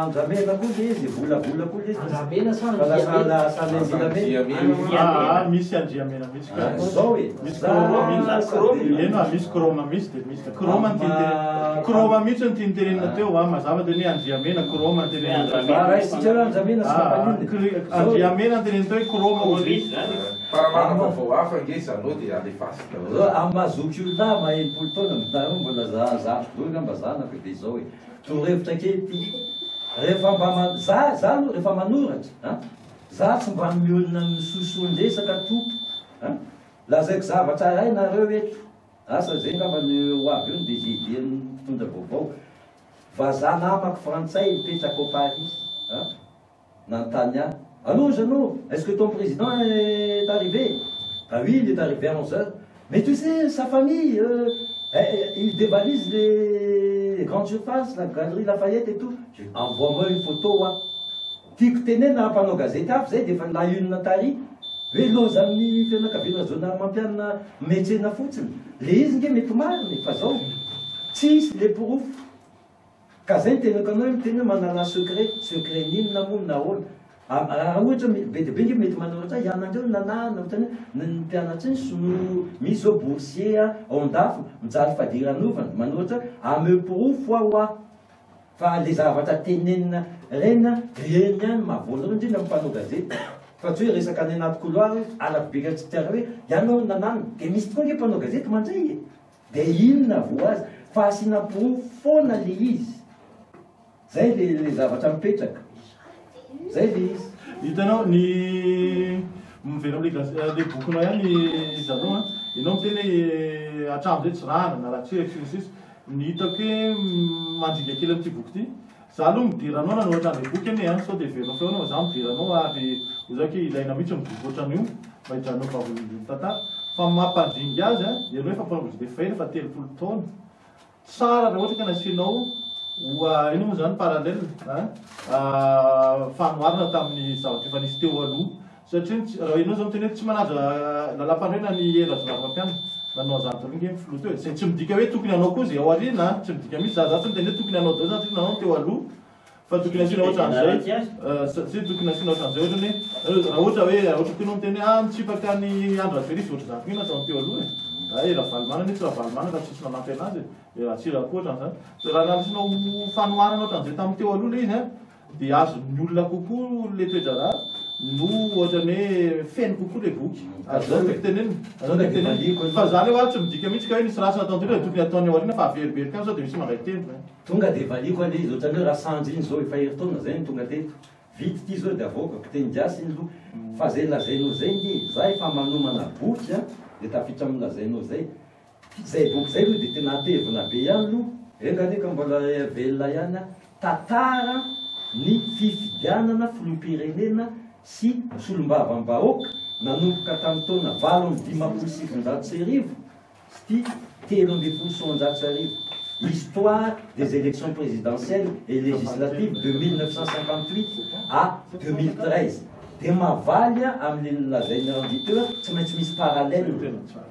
andramena koa le izy volavola koa le izy Andramena sa Ah, misy andriamena mihitsy ka. zao hoe Misy misy kroma misy dia misy kroma ny tiantenenina kroma mihitsy ny tiantenenina teo mazava dia ny andriamena kroma ny tenenina raisitsika hoe andramena sy mampaniny andriamena ny tenenina teo hoe kroma Ozy zany. Faramana vaovao hafa nge anao dia alefasy amin'ny mazoky olona mahenimpolo taona mitareo mbola zato doa ngamba zanako dia zao hoe torohevitra kely ty rehefa mba za aloha rehefa manoratra za tsy mba miolona misosondresaka tompo lazaiko zavatra ray nareo eto asa zay ngamba ny ho avy eo ny desidiany mpitondra vaovao vazaha namako frantsay mipetraka au Paris nanontany ahy allô Jeannot, est-ce que ton président est arrivé? Ah oui, il est arrivé à 11h. Mais tu sais, sa famille, il dévalise les grandes surfaces, la galerie Lafayette et tout. Envoie-moi une photo. Tiako tenena mpanao gazety hafa zay dia efa lahionina tary hoe loza amin'ny fianakaviana zona mampianina metsena fotsiny le izy nge mety mariny fa zao tsisy le proof ka zay ny tenako anao miteny hoe manala secret ninona moa na ahoana raha ohatra be dia be nge mety manoratra ianandreo nanana ohatrany ny mpianatsy ny so misy zao boursier ao andafo mijaly fadiran'ovana manoratra ame proof hoa fa le zavatra tenenina rena reny any mahavola reo indrindra mpanao gazety fa tsy hoe resaka any anaty couloir alabeka tsy tiara hoe ianao nanana dia misy tokoa nge mpanao gazety mandray e dia inona vo azy fa asina proof foana le izy zay le zavatra mipetraka zay le izy hitanao ny mivera amle bokinao ihany zaloa ianao miteny hoe hatramo zay tsy rana na raha tsy sisy ny hitako hoe mandringa kely am'ty boky ty za aloha midiranao nanoatra an'le boky eny a sao dia verinao feonao za midiranao ary ozaka hoe ilaina mihitsy miboky ohatran'io mba hidranao vavolontantara fa mampandringa azy ianao efa mpanao dia faina fa telopolo taona tsara raha ohatra ka nasianao ino moa zany parallèle fanoharana tamin'ny zavatra efa nisy teo aloha satria raha ianao zao miteny hoe tsy manaja lalam-panoena ny herazonavampiana nanao zany toringe filo teo zay tsy midika hoe tokony anao koa zay ao arina tsy midika mihitsy za tsy miteny hoe tokony anao zao satria nanao teo aloha fa tokony asiana ohatran'izay satria tokony asiana ohatran'izay ohatrany hoe raha ohatra hoe ohatra koa anao miteny mitsipaka ny andro aferisy ohatra zany koa natao teo aloha raha valomana ny tsy raha valomana raha tsisy manampy anazy atsirako ohatran'izany raha narisinao fanoharana ohatran'izay tamin'ny teo aloha le izy dia azo ny olona kokoa le toedrara no ohatrany hoe feno kokoa le boky azao tenenina fa zany hoe tsy midika mihitsy ka hoe nisy rasy natao tena tokony ataony ao arina fa averiberika sao dia misy mandray teny tonga dia valiko ale izy ohatrany hoe raha sanjy iny zao efa heritaona zay ny tonga teto vity ty zao dia avoaka kapiteny Diasy iny loha fa zay lazainao zay nge za efa manomana boky dia tafitra amin'ny lazainao zay boky zay loha dia tena atevina be ihany loha enganeka mbola velona ihany tantara ny fifidianana filoham-pirenena sy solombavam-bahoaka nanomboka tamin'ny taona 8,770 sy ty 3,770 histoire des élections présidentielles et législatives de 1958 à 2013 dia mavaly amin'ny lazainy auditeur tsy maintsy misy parallèle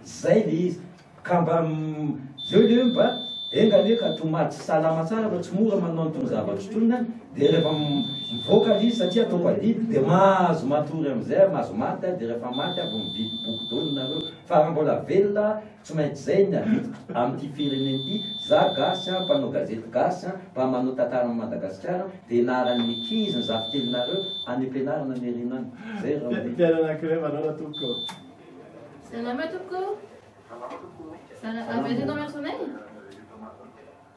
zay le izy ka mba zeo le mba enga le ka tomaty salama tsara fa tsy mora manao tony zavatry tony dia rehefa mivoaka izy satria ataoko adidy dia mahazo matory amizay mahazo maty dia rehefa maty avy mividy boky dony nareo fa mbola velona tsy maintsy zay ny adidiko amin'ity fireneny ity za gasy mpanao gazety gasy mba manao tantara amin'ny Madagasikara dia naran'ny ankizy ny zavitelinareo any ampianarana ny erinany zay raha Salama tuko. Avez-vous dans la sommeil?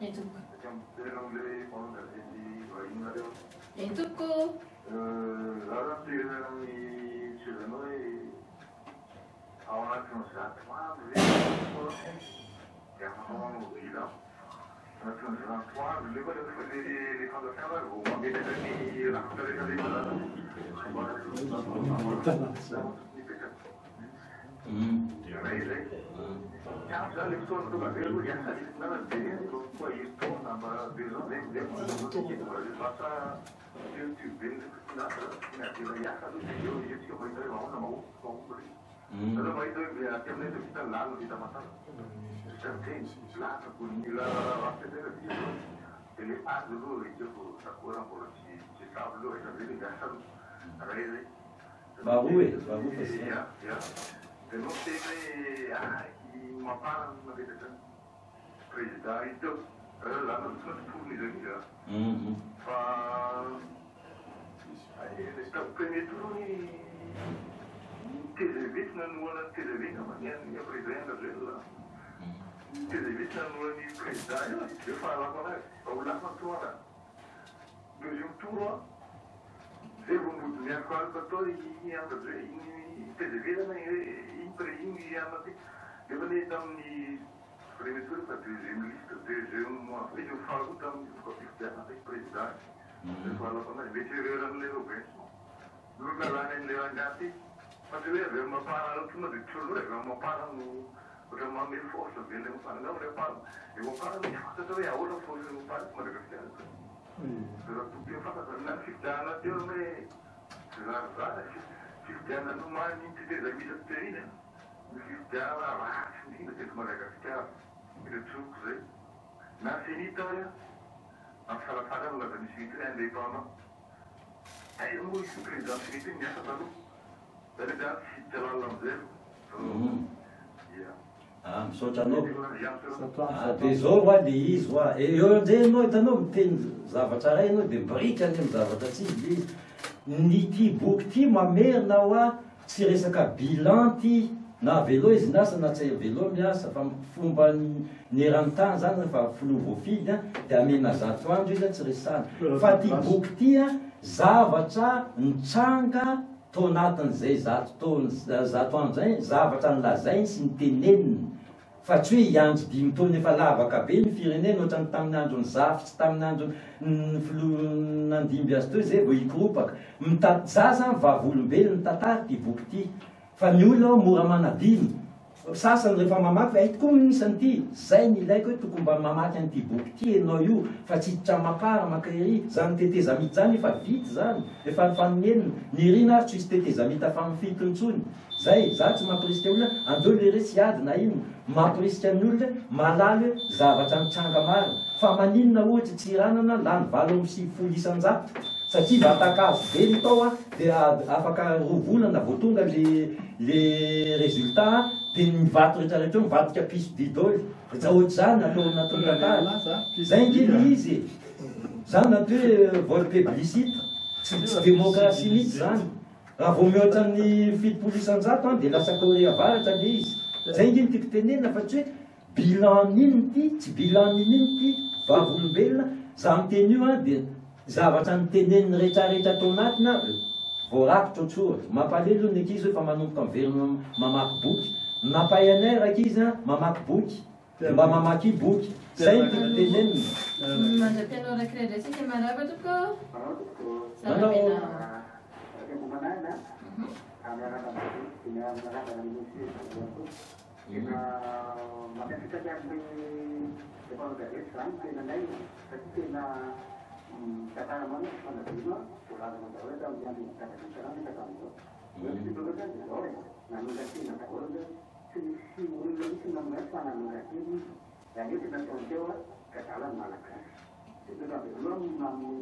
Et tuko. Et tuko. Eu não sei que uma parada na vida do presidente, então, lá nos fundos aqui já. Eles estão permitindo que serviço não é que serviço amanhã minha presidente lá. Que serviço não é de presidente, eu falo com ela, eu lá com tua, do tua, eu vou muito minha coisa para todo e anda que serviço não é empreendi eu vou dar prefeitura para dizer uma vez eu falo então com o presidente eu falo com ele vejo eu não levo bem não me lá nem levar nada mas eu levo uma para o túmulo de chulo uma para no uma me força bem eu falo não eu falo eu vou para me força também a outra força não para mas eu quero porque eu falo na cidade eu me lá Cristiana não mais nem da vida terina. Cristiana lá, sim, da gente Madagascar, ele trouxe na Itália, a sala fada lá da Michigan, de Palma. Aí eu vou explicar da Michigan, já tá no. Verdade, se lá lá zero. Misaotra anao dia zao hoa le izy hoa eo amin'izay ianao hitanao miteny zavatra ray ianao dia mibirika any amin'ny zavatra tsy izy le izy ny ty boky ty mamerina hoa tsy resaka bilan ty na velo izy miasa na tsy velo miasa fa fomba ny eran-tany zany rehefa filoha voafily dia amena zato andro izy tsy resana fa ty boky ty zavatra nitsanga tao anatin'izay zato andro zay zavatra nylazainy sy nyteneniny fa tsy hoe iandro 5 taona efa lavaka be ny firenena ohatra ny tamin'ny andro ny zafy sy tamin'ny andro ny filoha nandimby azy teo zay vao hikoropaka zaza vavolombelony tantara ty boky ty fa ny olona mora manadiny sasany rehefa mamaky ay tokoa minisany ty zay ny ilaiko hoe tokony mba mamaky an'ity boky ty ianao io fa tsy hiditra mapara makairy zany tetezamity zany efa vity zany efa nifanonenina ny rina ary tsy hisy tetezamita fa mifito intsony zay za tsy mampirisika olona andeo le re tsy ady na ino mampirisika ny olona malaly hoe zavatra mitsanga maro fa maninona ohatry tsy ranana lany 8 isan-jato satria vatakazo be ny tao dia afaka 2 volana vao tonga le résultat dia mivato rehetrarehetra mivadika piso didôly za ohatry zany natao tantara zay ngely izy zany natao hoe vol publicite tsy démocratie mihitsy zany raha vao mihoatra ny 7 isan-jato dia lasa Corée avaratra le izy zay ngely tiako tenena fa tsy hoe bilan n'inony ty tsy bilan n'inony ty vavolombelona za miteny io dia zavatra nyteneniny rehetrarehetra tao anatina voarakitra ohatsohatra mampalelo ny ankizy hoe fa manomboka miverina mamaky boky napahy anay raka izy mamaky boky mba mamaky boky zay ny tiako teneniny Mandrapianao anankiray andraisika marava toko salamina tsy misy olona misy namay fanan'gazety raha io tena ataony teo kadala ny malagasy dia tena voalohany mamy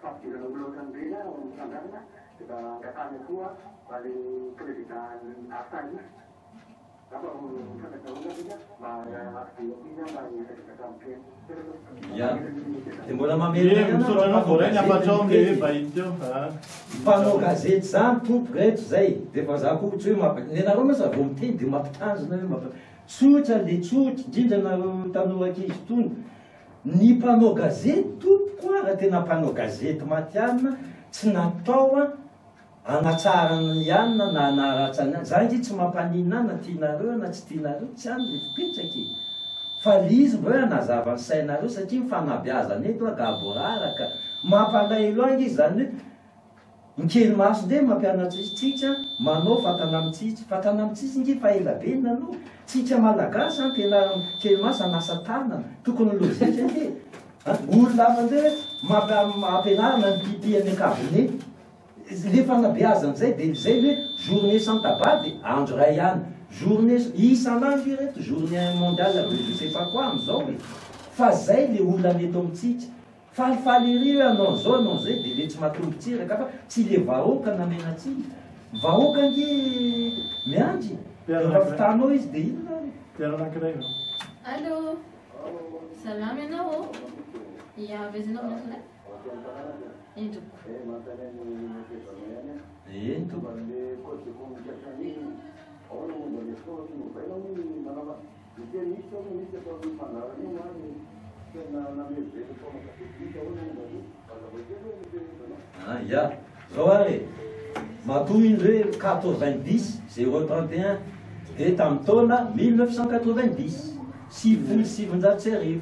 fampidirana olona ohatran'ireny misangarana dia angatahana koa le président Artani apa fantatahona mba afidiana mba hiresaka am'teny Ya, dia mbola mamelona misaotrana voarainy ampatrao le vahiny teo mpanao gazety zany tompo rehetra zay dia fa za koa tsy hoe ny anareo masa vao miteny dia mampitanjona hoe tsotra le tsotra indrindra nareo tanora ankizy tony ny mpanao gazety tompo koa raha tena mpanao gazety matianina tsy natao anatsarana ihanina na anaratsana za ngy tsy mampanina na tianareo na tsy tianareo tsy any le fipetraky fa lizy mba hoe anazava ny sainareo satria mifanabeazana eto agaboraraka mampalahelo angy izy zany hoe mikely maso ndre mampianatsitsika manao fatana amitsitsy fatana amitsitsy ngy fa ela be nanao tsika malagasy ampianarana kely maso anasa tanana tokony lozika nge olona amandre mampianarana ny pipiany akabone le fanabeazan'izay dia zay hoe journée sans tabac dia andro ray ihany journée isan'andro ireto journée mondiale je sais pas quoi am'izao hoe fa zay le olona neto amitsika falifaly ery hoe anao anao zay dia le tsy matombotsiraka fa tsy le vahoaka namenatsika vahoaka nge miandry rehefa fitanao izy dia inona piara anankiray Allô salama ianao ia vezinao minasole entoko entoko ya zao ary matoy indro hoe 90 031 dia tamin'ny taona 1990 770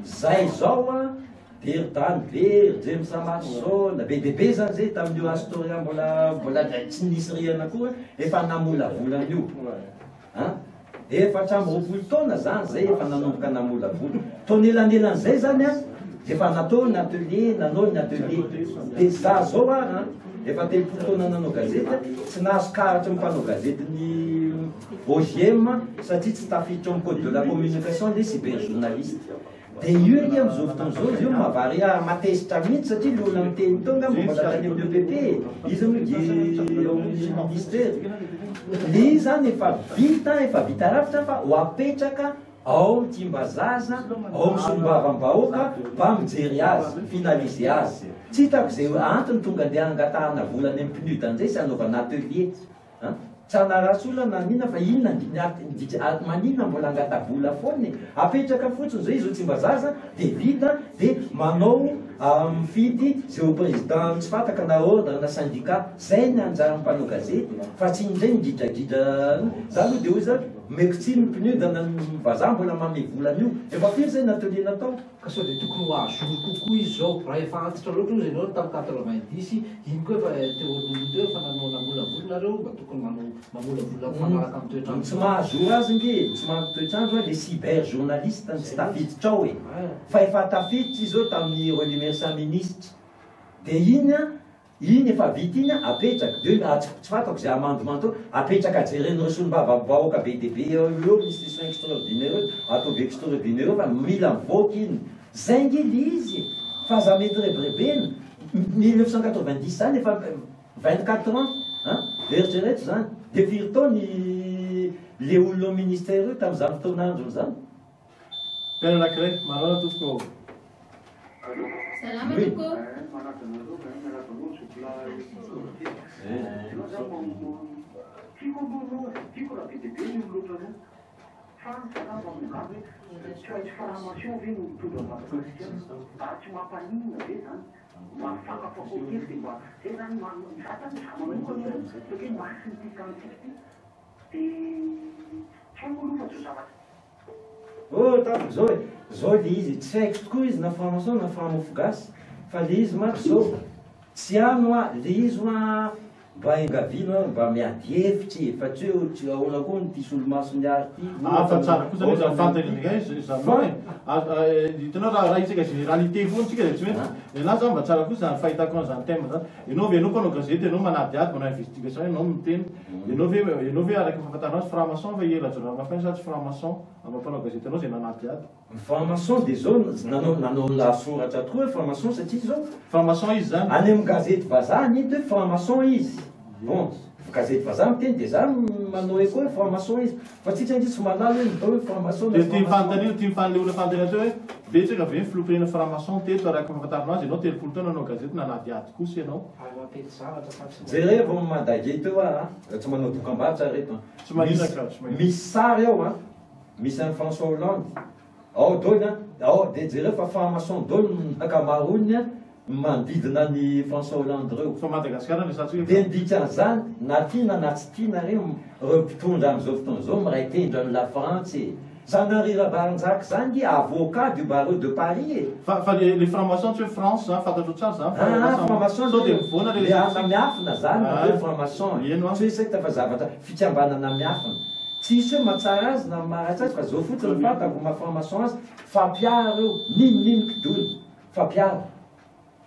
zay zao a Derdany be James Amason be dehibe zany zay tamin'io Astoria mbola tsy nisy riana koa efa namolavolana io efatra amby roapolo taona zany zay efa nanomboka namolavola taonelan'elan'izay zany a efa natao ny atelier nanao ny atelier dia za zao ary efa telopolo taona nanao gazety tsy nahazo karatra mpanao gazety ny OGM satria tsy tafiditra amin'ny code de la communication le cyberjournaliste dia io izy am'izao fotoan'izao izy io mavary matezitra mihitsy satria le olona miteny tonga mbola tany amin'ny EPP izy amin'ny ministère le zany efa vita rafitra fa ho apetraka ao Timbazaza ao Misombavambahoaka mba mijery azy finaliser azy tsy hitako zay antony tonga andeha angatahana volany amin'ny PNUD an'izay sy anaovana atelier tsy anaratsy olona na nina fa inona manina mbola angata vola foany apetraka fotsiny zay izy ho Timbazaza dia vita dia manao mifidy zay ho président tsy fataka na ordre na syndicat zay ny anjara mpanao gazety fa tsy indray ngidragidra zany dia hoy zany mekitsy ny PNUD na vazaha mbola mame volana io efa firy zay ny atelier natao ka sao dia tokony ho azory kokoa izy zao raha efa antitra loatra izy ianao tamin'ny 90 iny koa efa teololo teo efa nanao namolavolonareo mba tokony mamolavolona fanaraka amin'ny toetrandro tsy mahazory azy nge tsy mahazo toetrandro hoe le cyberjournaliste tsy tafiditra ao e fa efa tafiditra izy ao tamin'ny remerciant ministre dia iny efa vita iny apetraka dia tsy fatako zay amandimantao apetraka jereny Misombavambahoaka be dehibe eo institution extraordinaire ataovy extraordinaire fa mila mivoaka iny zay nge le izy fa za mety rebrebena 1990 zany efa 24 ans eritreretra zany dia firy taony le olona ao ministère io tamin'izany fotoanandro zany piara anankiray marona tompoko salama toko tapoko zao le izy tsy haiko tokoa izy na franc-maçon na franc-mofo gasy fa le izy maty zao tsy ano a le izy mba engavina mba miady hevitry fa tsy eo tsy ahoana koa ny ty solomasony ary ty fa tsara kosa le zany fantany izanao hitanao raha isika généralité foana tsika tsy hoe na zany mba tsara kosa zany fahitako an'izany thème zany ianao ve anao mpanao gazety ianao manady ady manao investigation ianao miteny ianao ve araka fahafantarana franc-maçon va ela jona mafainy sa tsy franc-maçon amba mpanao gazety anao zay nanady ady franc-maçon de zao nanao lasoratra tokoa hoe franc-maçon satria zao franc-maçon izy zany any amin'ny gazety vazaha ny de franc-maçon izy bon gazety vazaha miteny de za manao hoe koa hoe franc-maçon izy fa tsika indry tsy manalo hoe mitao hoe franc-maçon de tia fanontaniana tia fanleona fanontaniana teo hoe betsaka ve filopirena franc-maçon teto araka fahafantarana azy ianao telopolo taona anao gazety nanady ady kosa ianao jereo vao madage teo tsy manao dokam-barotra reto tsy maninaka misy sary ao a misy an'ny François Hollande ao daony ao de jereo fa franc-maçon daony akamarony mandidina ny François Hollande reo fa Madagasikara ny satsika de ndikan'izany na tiana na tsy tiana reo mpitondra am'izao fotoana zao miray tendra ny la France zany Rira Baranjaka zany avocat du barreau de Paris fa les francs-maçons tsy hoe France zany fantatro tsara zany franc-maçon sao de mivoana le ana miafina zany hoe franc-maçon tsy hoe sekta fa zavatra fikambanana miafina tsisy hoe matsara azy na maratsy azy fa zao fotsiny fantako ma-franc-maçon azy fampiara reo ninonino kidony fampiara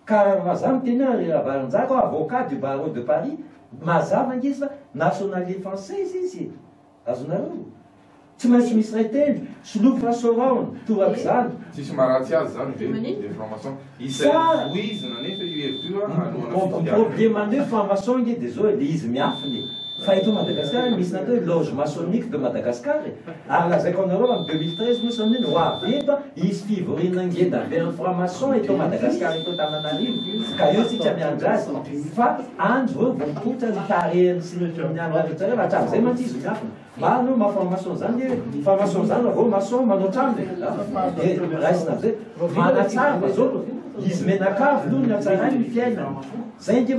ka mazava miteny hoe Rira Baranjaka avocat du barreau de Paris mazava ngizy fa nationalité française izy azonareo tsy maintsy misy ray tendry soloky fasorahona torako zany tsisy maratsy azy zany ve franc-maçon ivoizina nefa io problémany hoe franc-maçon nge de zao le izy miafiny fa eto Madagascar misy natao hoe loge maçonnique de Madagascar ary lazaiko anareo amin'ny 2013 misy amin'iny ho aveta isy fivorina ngeda vers franc-maçon eto Madagascar eto Antananarivo ka eo tsika miandra azy fa andro eo vao mipotra ny tarehany sy ny mianaretsare hatramin'izay mantsy izy miafina mano ma-franc-maçon zany franc-maçon zany vao maçon manao trano raisina am'izay manatsara fa zao izy menakavy aloha ny atsarany ny fiaina zay nge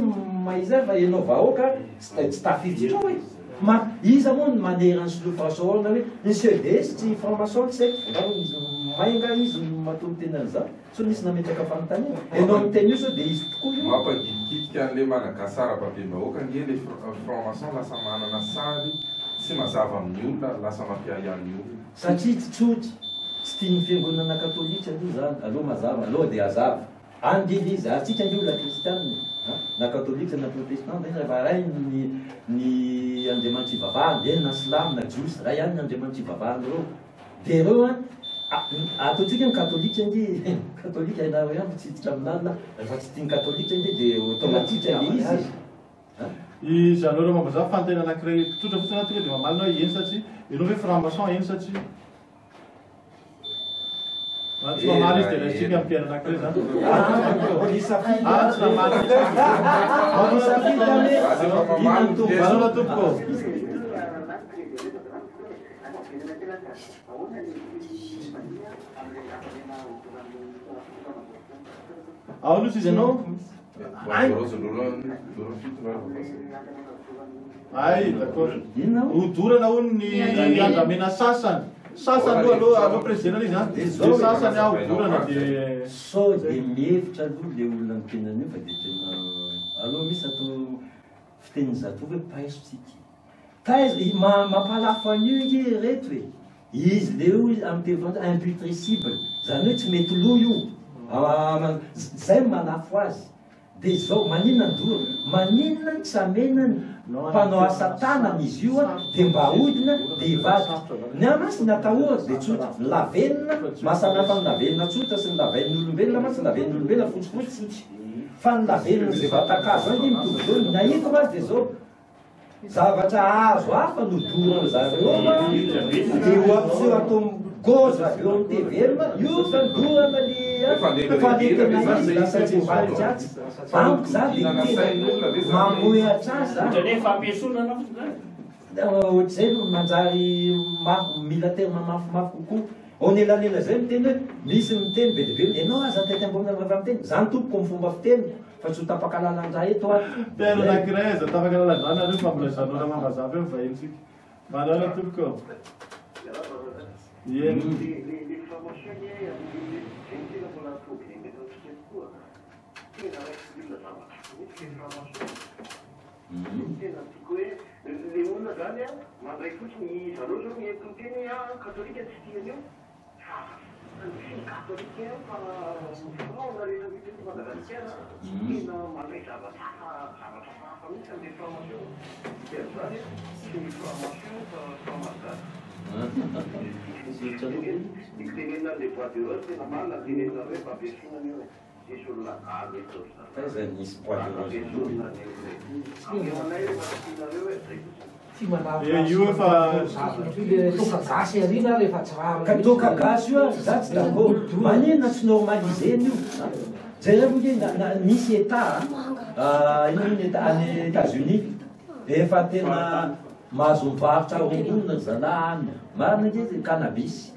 maiza fa ianao vahoaka tsy tafiditra hoe iza moa ny manerany soloky François hoe ny CEDS tsy franc-maçon tsy mainga izy matomy tena an'izany so nisy nametraka fanontaniana ianao miteny io so de izy tokoa io mampagidikitika an'le Madagasara babem-bahoaka nge le franc-maçon lasa manana sary tsy mazava amin'ny olona lasa mampiahiany olona satria tsy tsotry tsy tia ny fiangonana katolika aloha zany aloha mazava aloha de azava andily izy atsika nge olona kristianina na katolika na protestante rehefa ray ny andriamanitra ivavahany de na silamo na jiosy ray ihany ny andriamanitra ivavahany reo de reo ataotsika ny katolika nge katolika hainareo ihany mitsiditra amin'alina rehefa tsy tiany katolika nge de automatika le izy izy anareo mambaza fantena anankiray tsotra fotsiny tonga de mamalina hoe eny satria ianao hoe franc-maçon eny satria tsy mamaly izy de raisitsika ampiana anankiray zany valona tompoko ao losa izy ianao ay d'accord odorana hono ny andramena sasany sasany aloha président izy de sasany aho odorana de sao de mihevitra aloha le olona mitenany io fa de tena aloha misy atao fiteniny zato hoe paisotsika taizy mampalafo an'io nge reto hoe izy le io amy tevandra imputrescible zany hoe tsy mety lo io zay manafo azy de zao maninona ndora maninona tsy amenany mpanao asa tanana izy io de mba hodina de ivady ny amasy ny atahora de tsotra ny lavenina masanafa ny lavenina tsotra sy ny laven'olombelona ma sy ny laven'olombelona fotsifotsy fa ny lavenina zay vatakazo any mitovy zao nahiko ma de zao zavatra azo hafa no dorany zareo de oapiseho atao goza eo amy TV-ma io fa dorana le fanetena izy lasa tsy mivaly dratsy amiko za de mamoehatra azy ohatrzay no manjary mila terma mafimafy kokoa on elalela zay miteny hoe misy miteny be de be ianao aza tety ambonina vava miteny zany tompoko amy fomba fiteny fa tsy ho tapakalalandra eto tena anankiray aza tapakalalandrana areo fambolazanora mamazava eo vahentsika manana tompoko Les formations liées à l'identité dans la mais dans ce qui est quoi. tena tiako hoe le olona zany a mandray fotsiny zareo zao mety miteny katolika tsy tiany eo sy katolika fa faona rehetra miteny Madagasikara tena mandray zavatra hafa mihitsy ande formation zany sy ny formation fa malagasy tenenina le bois de rose tena marina tenenina hoe fampiasonany eo sisy olona alo eto zany nisy bois de rose aminay rehefa tinareo hoe zay tsy manao io fa toka gasy arina rehefa tsy raha ka toka gasy io za tsy d'accord manina tsy normaliseny io jereo misy état ino état any États-Unis efa tena mahazo mivarotra rongonona zalahany marina nge cannabis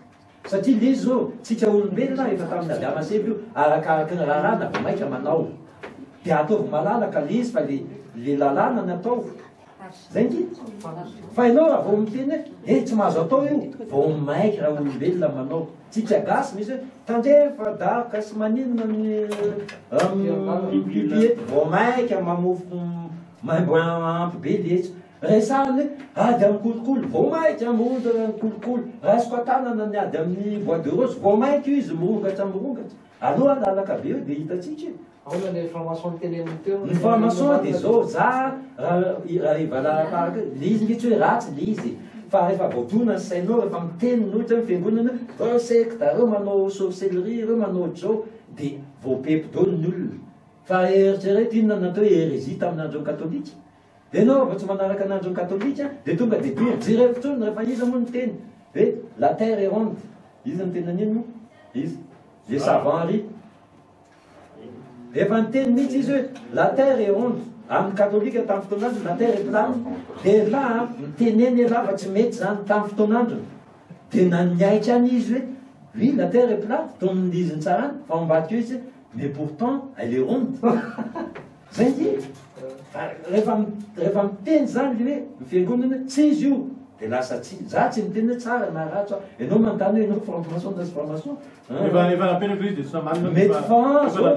satria le zao tsika olombelona efa tamin'ny Adama sy Eva io arakaraky ny lalàna vao maika manao de ataovy malalaka le izy fa le lalàna natao zay ngy fa ianao raha vao miteny hoe tsy mahazo atao io vao maiky raha olombelona manao tsika gasy misy hoe tandrefa daka sy maninona amin'ny pipie vao maika mamofo maimbo ampy be letra resany ady amin'ny kolokolo vao maiky mirongatra amin'ny kolokolo raisiko atanana ny ady amin'ny bois de rose vao maiky io izy mirongatra mirongatra aloha lalaka be io de hitatsika aona le formation teneniny teo ny formation de zao za raha ivalaraka le izy nge tsy hoe ratsy le izy fa rehefa voatona ny sainao rehefa miteny nohitra ny fiangonana reo secte reo manao sorcellerie reo manao zao de voapepy dolo ny olona fa eritrereto inona natao hérésie tamin'androny katolika de anao vao tsy manaraka an'androny katolika de tonga de jirevo fotsony rehefa izy moa ny teny hoe la terre est ronde izy ny tena nino izy le savant ry efa niteny mihitsy izy hoe la terre est ronde amin'ny katolika tamin'ny fotoan'andro la terre est plane de la miteneny ela fa tsy mety zany tamin'ny fotoan'andro de naniaitra any izy hoe oui la terre est plate tomindiziny tsarany fa ombadika io izy mais pourtant elle est ronde zay ngy rehefa miteny zany le hoe mifiangonana tsy izy io de lasa tsy za tsy miteny hoe tsara na ratsy ianao manontany hoe ianao formation na sy formation mety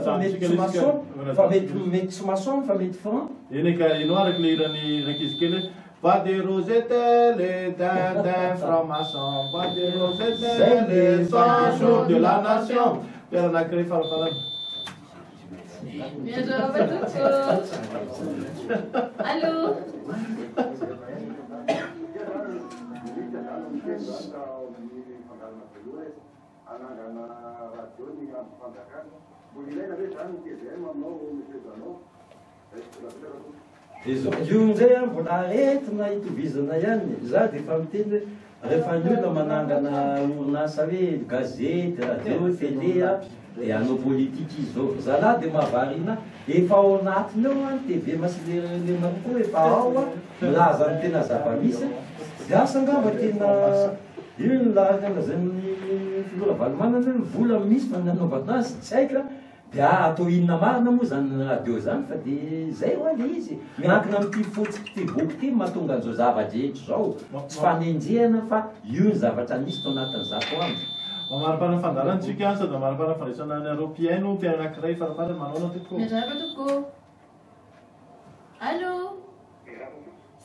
fan mety tsy maçon fa mety tsy maçon fa mety fan eny ka ianao araky le irany rankizy kely hoe bois de rosette les dindins francs-maçons bois de rosette les 100 jours de la nation piara anakiray farafarany Miadoro betul. Halo. Io nzay a mbola aretina hitovizana ihany za de efa miteny hoe rehefa ny olona manangana orinasa hoe gazety radio télé a de anao politiky izy zao zalahy de mahavarina efa ao anatiny ao a tv masilelena koa efa ao a milaza ny tena zava-misy de asa ngamba tena io ny lazany filora valomanana hoe vola misy fa nanaovana azy tsy haika de atao inona marina moa zany radio zany fa de zay ho le izy miankina amity fotsiky ty boky ty mahatonga an'izao zava-drehetra zao tsy fanenjehana fa io ny zavatra nisy tao anatin'ny zato andro mamaripana fandarantsika sady mamaripana fandraisana ny européenne mpiara anakiray farafara manao natoko Miadoro betul. Halo.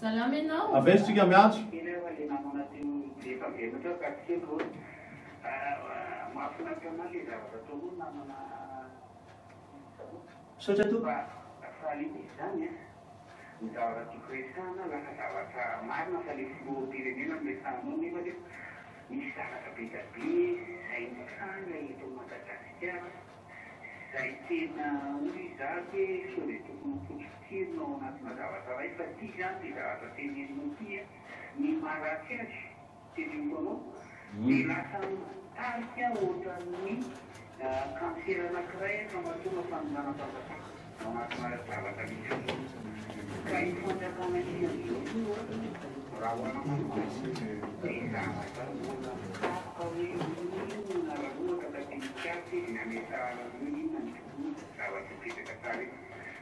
Salam enao. avesitsika miantso sotra to Ny zavatra tiako resana lasa zavatra marina fa le filoham-pirenena miresanao nefa le misy zavatra be da be zay mitsanga eto Madagasikara zay tena hoy izato hoe sao de tokony potsikirinao anatina zavatra ray fa ty zany de zavatra teneninao ty ny malagasy teneniko anao de lasa mitarika ohatran'ny cancer anakiray fa mahatonga fanombanam-pahafatana anatina zavatra misy ka ifanjakana ty am'izao raha hoana manomasy de zavatra narahoaka tapinikasy nametahana inona ny tokony zavatra petraka tsara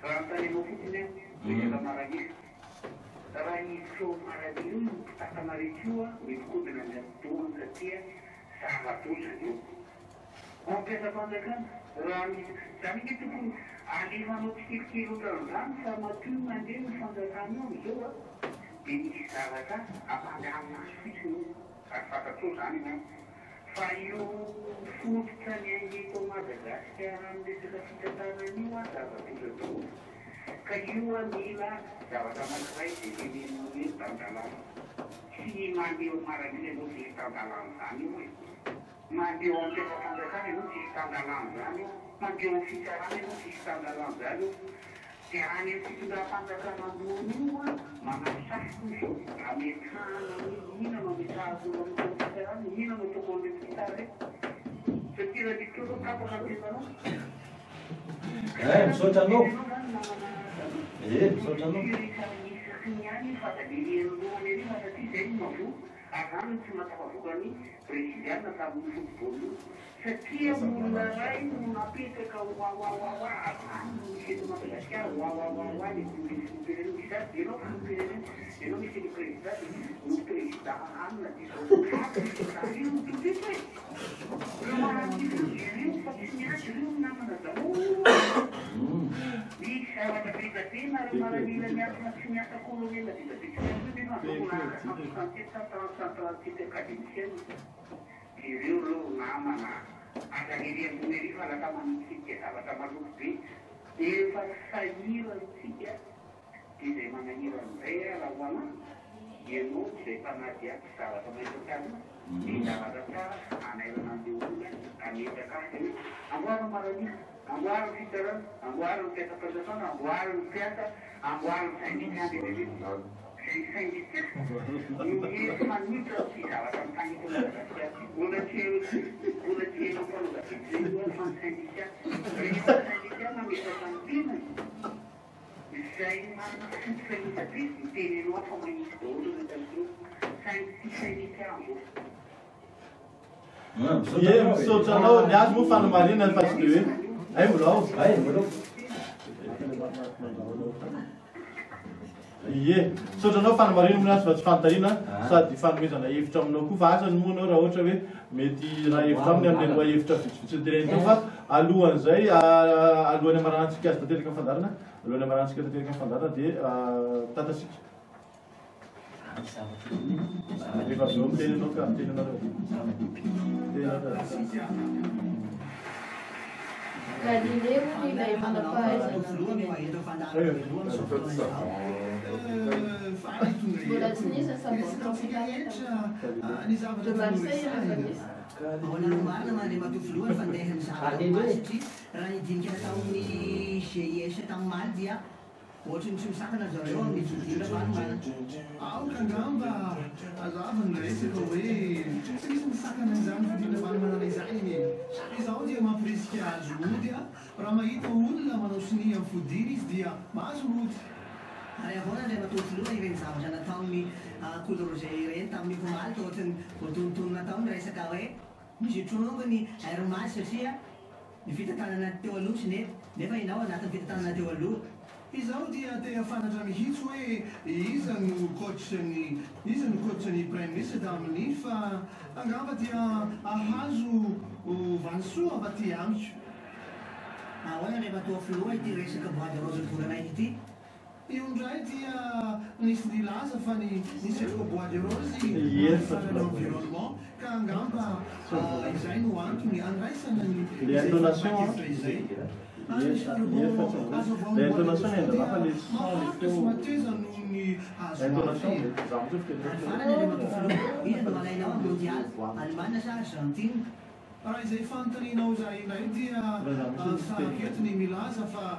raha mitanenao fotsiny rehefa maranisy raha iso maranio mpitakana rehetra io a mety kodina ny atoany satria zava-tozany io Ampiasam-panjakana raha misy zany ny tokony alefanao tsikelikely ohatran'izany fa matoy mandeha ny fanjakana ao izao a dia misy zavatra ampandehanina azy fotsiny ary fantatro zany na fa io fototra ny angeto Madagasikara amin'ny resaka fitantanan'io a zava-toratoro ka io a mila zavatra anankiray dia lemenao hoe tandalana tsy mandeha maravila ianao tsy tandalana zany io hoe mandeha ampiasam-panjakana ianao tsy tandalana zany io mandeha amin'ny fitsarana ianao tsy tandalana zany io dia any amin'ny fitondram-panjakana ambony io a manao safoka izy ametahana hoe ina no ametahako amin'ny fitsarana ina no ataoko amin'ny fitsara satria raha dikotro tapaka ampiasanao misaotra anao misaotra anao any fatadirian'oloany ery fa satria zay no mavo azany no tsy matafavokany présidiana tamin'ny football satria olona ray no napetraka oaoaoaoa azany no misy eto Madagasikara oaoaoaoa ny filopireneny misy azy ianao filopireneny ianao misy ny président no président anina dia io toteto e reo manantifilopireneny fa tsy miaty reo namana daholo misy zavatra betatena reo maranila miatona tsy miasa kolonela ireo reo namana azarerian'onery fa lata manitsika zavatra maloky be efa sahirantsika dia izay manahira an'izay raha hoana ianao izay mpanaty aty zavatra maitokana ny zavatra tsara anairana an'ilay olona ametraka azy hoe amboariny maranila amboariny fitarana amboariny mpiasa-panjakana amboariny mpiasa amboariny saindikany rehetra saindika no manitra sy zavatra mitangito Madagasikara mbola tsy elo fanogafity zay io fa ny saindika rehefa saindika mametraka ny tenany izay manana fototra isapisy mitenenao fa manisy daholo rehetatro sy saindika ambo Ie, misaotra anao ny azy moa fanomarinana fa tsy dia hoe ay mbolao ay mbolao ie misaotra anao fanomarina moa azy fa tsy fanontaniana sady fanomezana hevitra aminao koa fa asany moa anao raha ohatra hoe mety raha hevitra aminy amin'ny loha hevitra vitsivitsy tenenitao fa alohan'izay alohan'ny amarantsika azy tanteraka ny fandarana alohan'ny amarantsika tanteraka ny fandarana dia tatasika rehefa avy eo miteny anao ka miteny anareo Galileo ilay manam-pahaizana mbola tsy nisy ny savon tropicale de Marseille rehefa nisy marina mandeha matovo loha fandehan'ny zavamasitry raha nidinika tamin'ny GIS tamin'ny Maly dia ohatra ny tsy misakana zareo amin'ny jojora vanomana aoka angamba azavany resaka hoe tsy misy misakana an'izany fidina vanomana izany izaho dia mampirisika azy ody a raha mahita olona manao sini amin'ny fodiny izy dia mahazo ody ary ahoana indray matovo loha ireny zavatra nataony Coulroger ireny tamin'ny Komaly ohatrany voatonontonona taony resaka hoe misy trongany aeromazy satria ny fitantanana teo aloha tsy nety nefa ianao anatin'ny fitantanana teo aloha izaho dia te fanatra mihitsy hoe iza no coachny prime ministre tamin'ny fa angamba dia ahazo vansoa mba ty amiko ahoana indray matovo loha ity resaka bois de rose volanay ity io ndray dia nisy nilaza fa nisy efaka bois de rose l'environnement ka angamba izay no antony andraisana izay l'intonation è andata a fare raha izay fantaninao zay indray dia saketiny milaza fa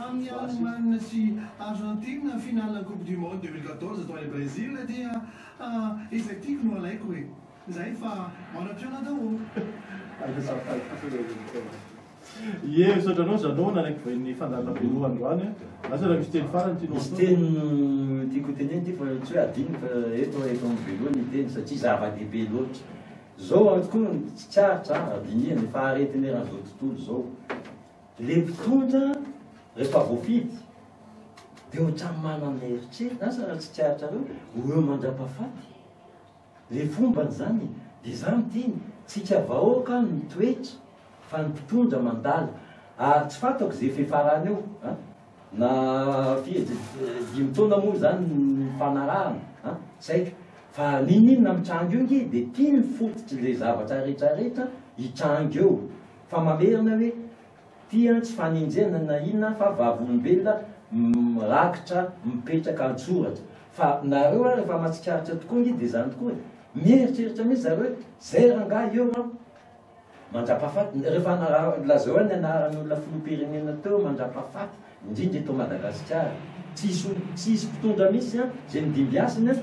amin'ny Allemagne sy Argentine finale coupe du monde 2014 atao any Brésil dia izay tiako no alaiko hoe zay fa manam-piona daholo ie misaotra anao zanona anaiky voan'ny fandarana beloha androany asa raha misy teny farany tianao misy teny tiako teneny ty fa tsy hoe adiny fa eto amin'ny beloha ny teny satria zava-dehibe loatra zao tokoa tsy tsarotra adiniana efa aretiny raha zao tontolo zao le mpitondra rehefa voafidy dia ohatrany manana eritreritra asa raha tsy tsarotra reo eo mandra-pahafaty le fombany zany dia zany teny tsika vahoaka ny toetra fa ny mpitondra mandalo ary tsy fantako zay fifarana eo na dimy taona moa zany ny fanarahana saika fa ninonina mitrango eo nge dia tia ny fototry le zavatra rehetrarehetra hitrango eo fa mamerina hoe tia tsy faninjena na inona fa vavolombelona rakitra mipetraka antsoratra fa nareo a rehefa matsikaritra tokoa nge dia zany tokoa mieritreritra mihitsy zareo zay rangahy eo a mandrapahafaty rehefa lazao ny anaran'olona filoam-pirenena teo mandrapahafaty indrindra eto Madagasikara tsisy mpitondra mihitsy zay nidimbiasiny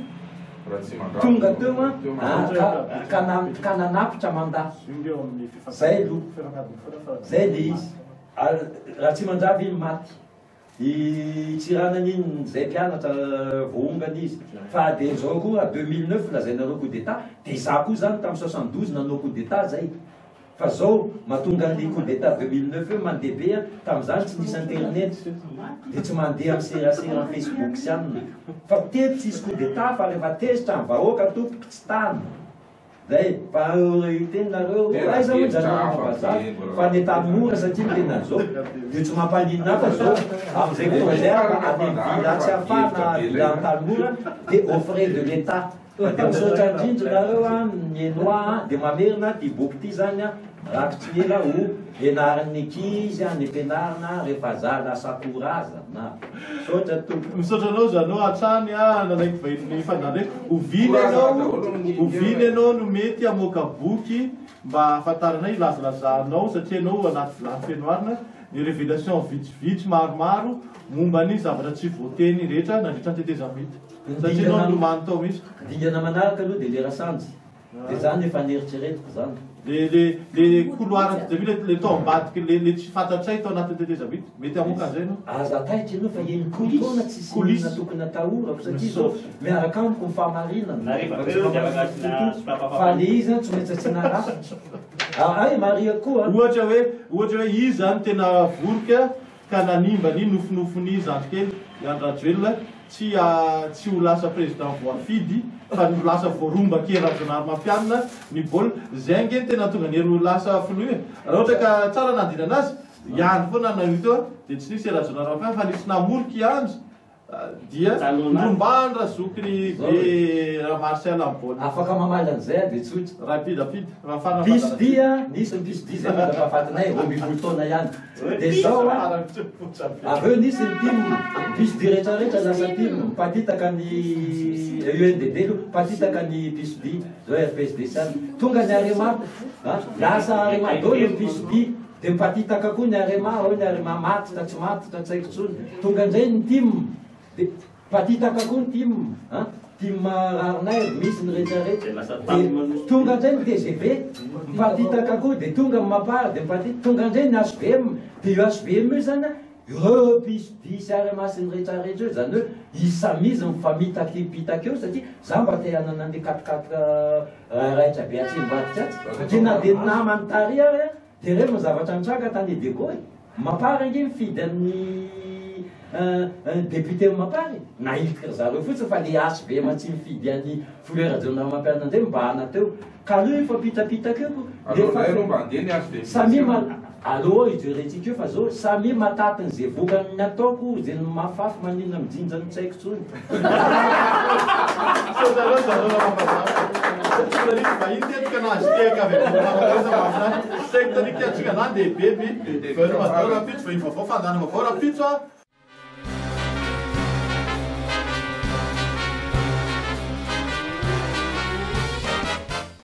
tonga teo ka nanapitra mandahy zay aloha zay le izy raha tsy mandravy iny maty tsiranan'iny zay mpianatra voongana izy fa dia zao koa 2009 lazay nareo coup d'état dia za koa zany tamin'ny 72 nanao coup d'état zay fa zao mahatonga an'le coup d'état 2009 eo mandeha be tamin'izany tsy nisy internet dia tsy mandeha amin'ny serasera Facebook sy aminy fa teto tsisy coup d'état fa rehefa tezitra ny vahoaka tompoky tsy tany zay fa tenareo aiza moa janonavaza fa ny tany mora satria mitena an'izao dia tsy mampaninina fa zao amin'izay projet avila tsy hafana vila tany mora dia offre de l'état dia misaotra indrindra nareo a mienoa dia mamerina ty boky ty zany a rakitry ela ho ianaran'ny ankizy ny ampianarina rehefa za lasa koraza na misaotra tompo misaotra anao zanao hatrany a nanaiky vahiny fandrandray oviny anao no mety amoaka boky mba ahafantarana ilazalazanao satria anao anaty vilany fianoarina ny révélation vitsivitsy maromaro momba ny zavatra tsy voateny rehetra nandritra ny tetezamety satria anao lomany tao misy dingana manaraka aloha dia lera sanjy dia zany efa nieritreretiko zany le couloir le tao ambadiky le tsy fantatsay tao anatin'ny tetezamety mety amoka an'izay no aza taitra ianao fa eny kolitona tsisy tokony atahorako satria zao miaraka amiko mifamarinana fa le izy tsy maintsy tsinaraha ay maria koa ohatra hoe izy zany tena vorika ka nanimba ny nofinofony zandrikely Andradjoelina tsy ho lasa président voafidy fa ny lasa voaromba kerajonary mampianina ny baolina zay nge tena tonga ny ero lasa filoa raha ohatra ka tsara nandina anazy ihany foana na io teo dia tsy nisy erajonary mampianina fa nisy namoriky iandro dia rombandra zokiny be Marcel amboly afaka mamaly an'izay dia tsotra rapidapida pisdia nisy ny pisdi zay fatafatinay roambifolo taona ihany dia zao aveo nisy ny timo pisdi rehetrarehetra lasa timo mpatitaka ny UNDD mpatitaka ny pisdi zao RPSDC tonga ny arema lasa arema dolo ny pisdi dia mpatitaka koa ny arema ao ny arema matitra tsy matitra tsy haiko tsony tonga indray ny timo dia mpatitaka koa ny tim rarinay misy ny rehetrarehetra tonga indray ny TGV mpatitaka koa dia tonga mapara dia tonga indray ny HVM dia io HVM io zany ireo pisdi sy arema sy ny rehetrarehetra eo zany hoe isamizy mifamitapitaka eo satria za mba te hanana ny katikataka raitra be atsimbatitra satria na dia namany tary ary dia reo zavatra nitranga tany Edeko mapara nge mifidy amin'ny député mapary na hiditra zareo fotsiny fa le HVM tsy mifidy any fleur jaune mampianana ndray mba hana teo ka aleo ifampitapitaka eo samy allo ijerentsika eo fa zao samy matatiny zay vokany ataoko zay mafafy manina mijinja ny tsaiko tsony secteur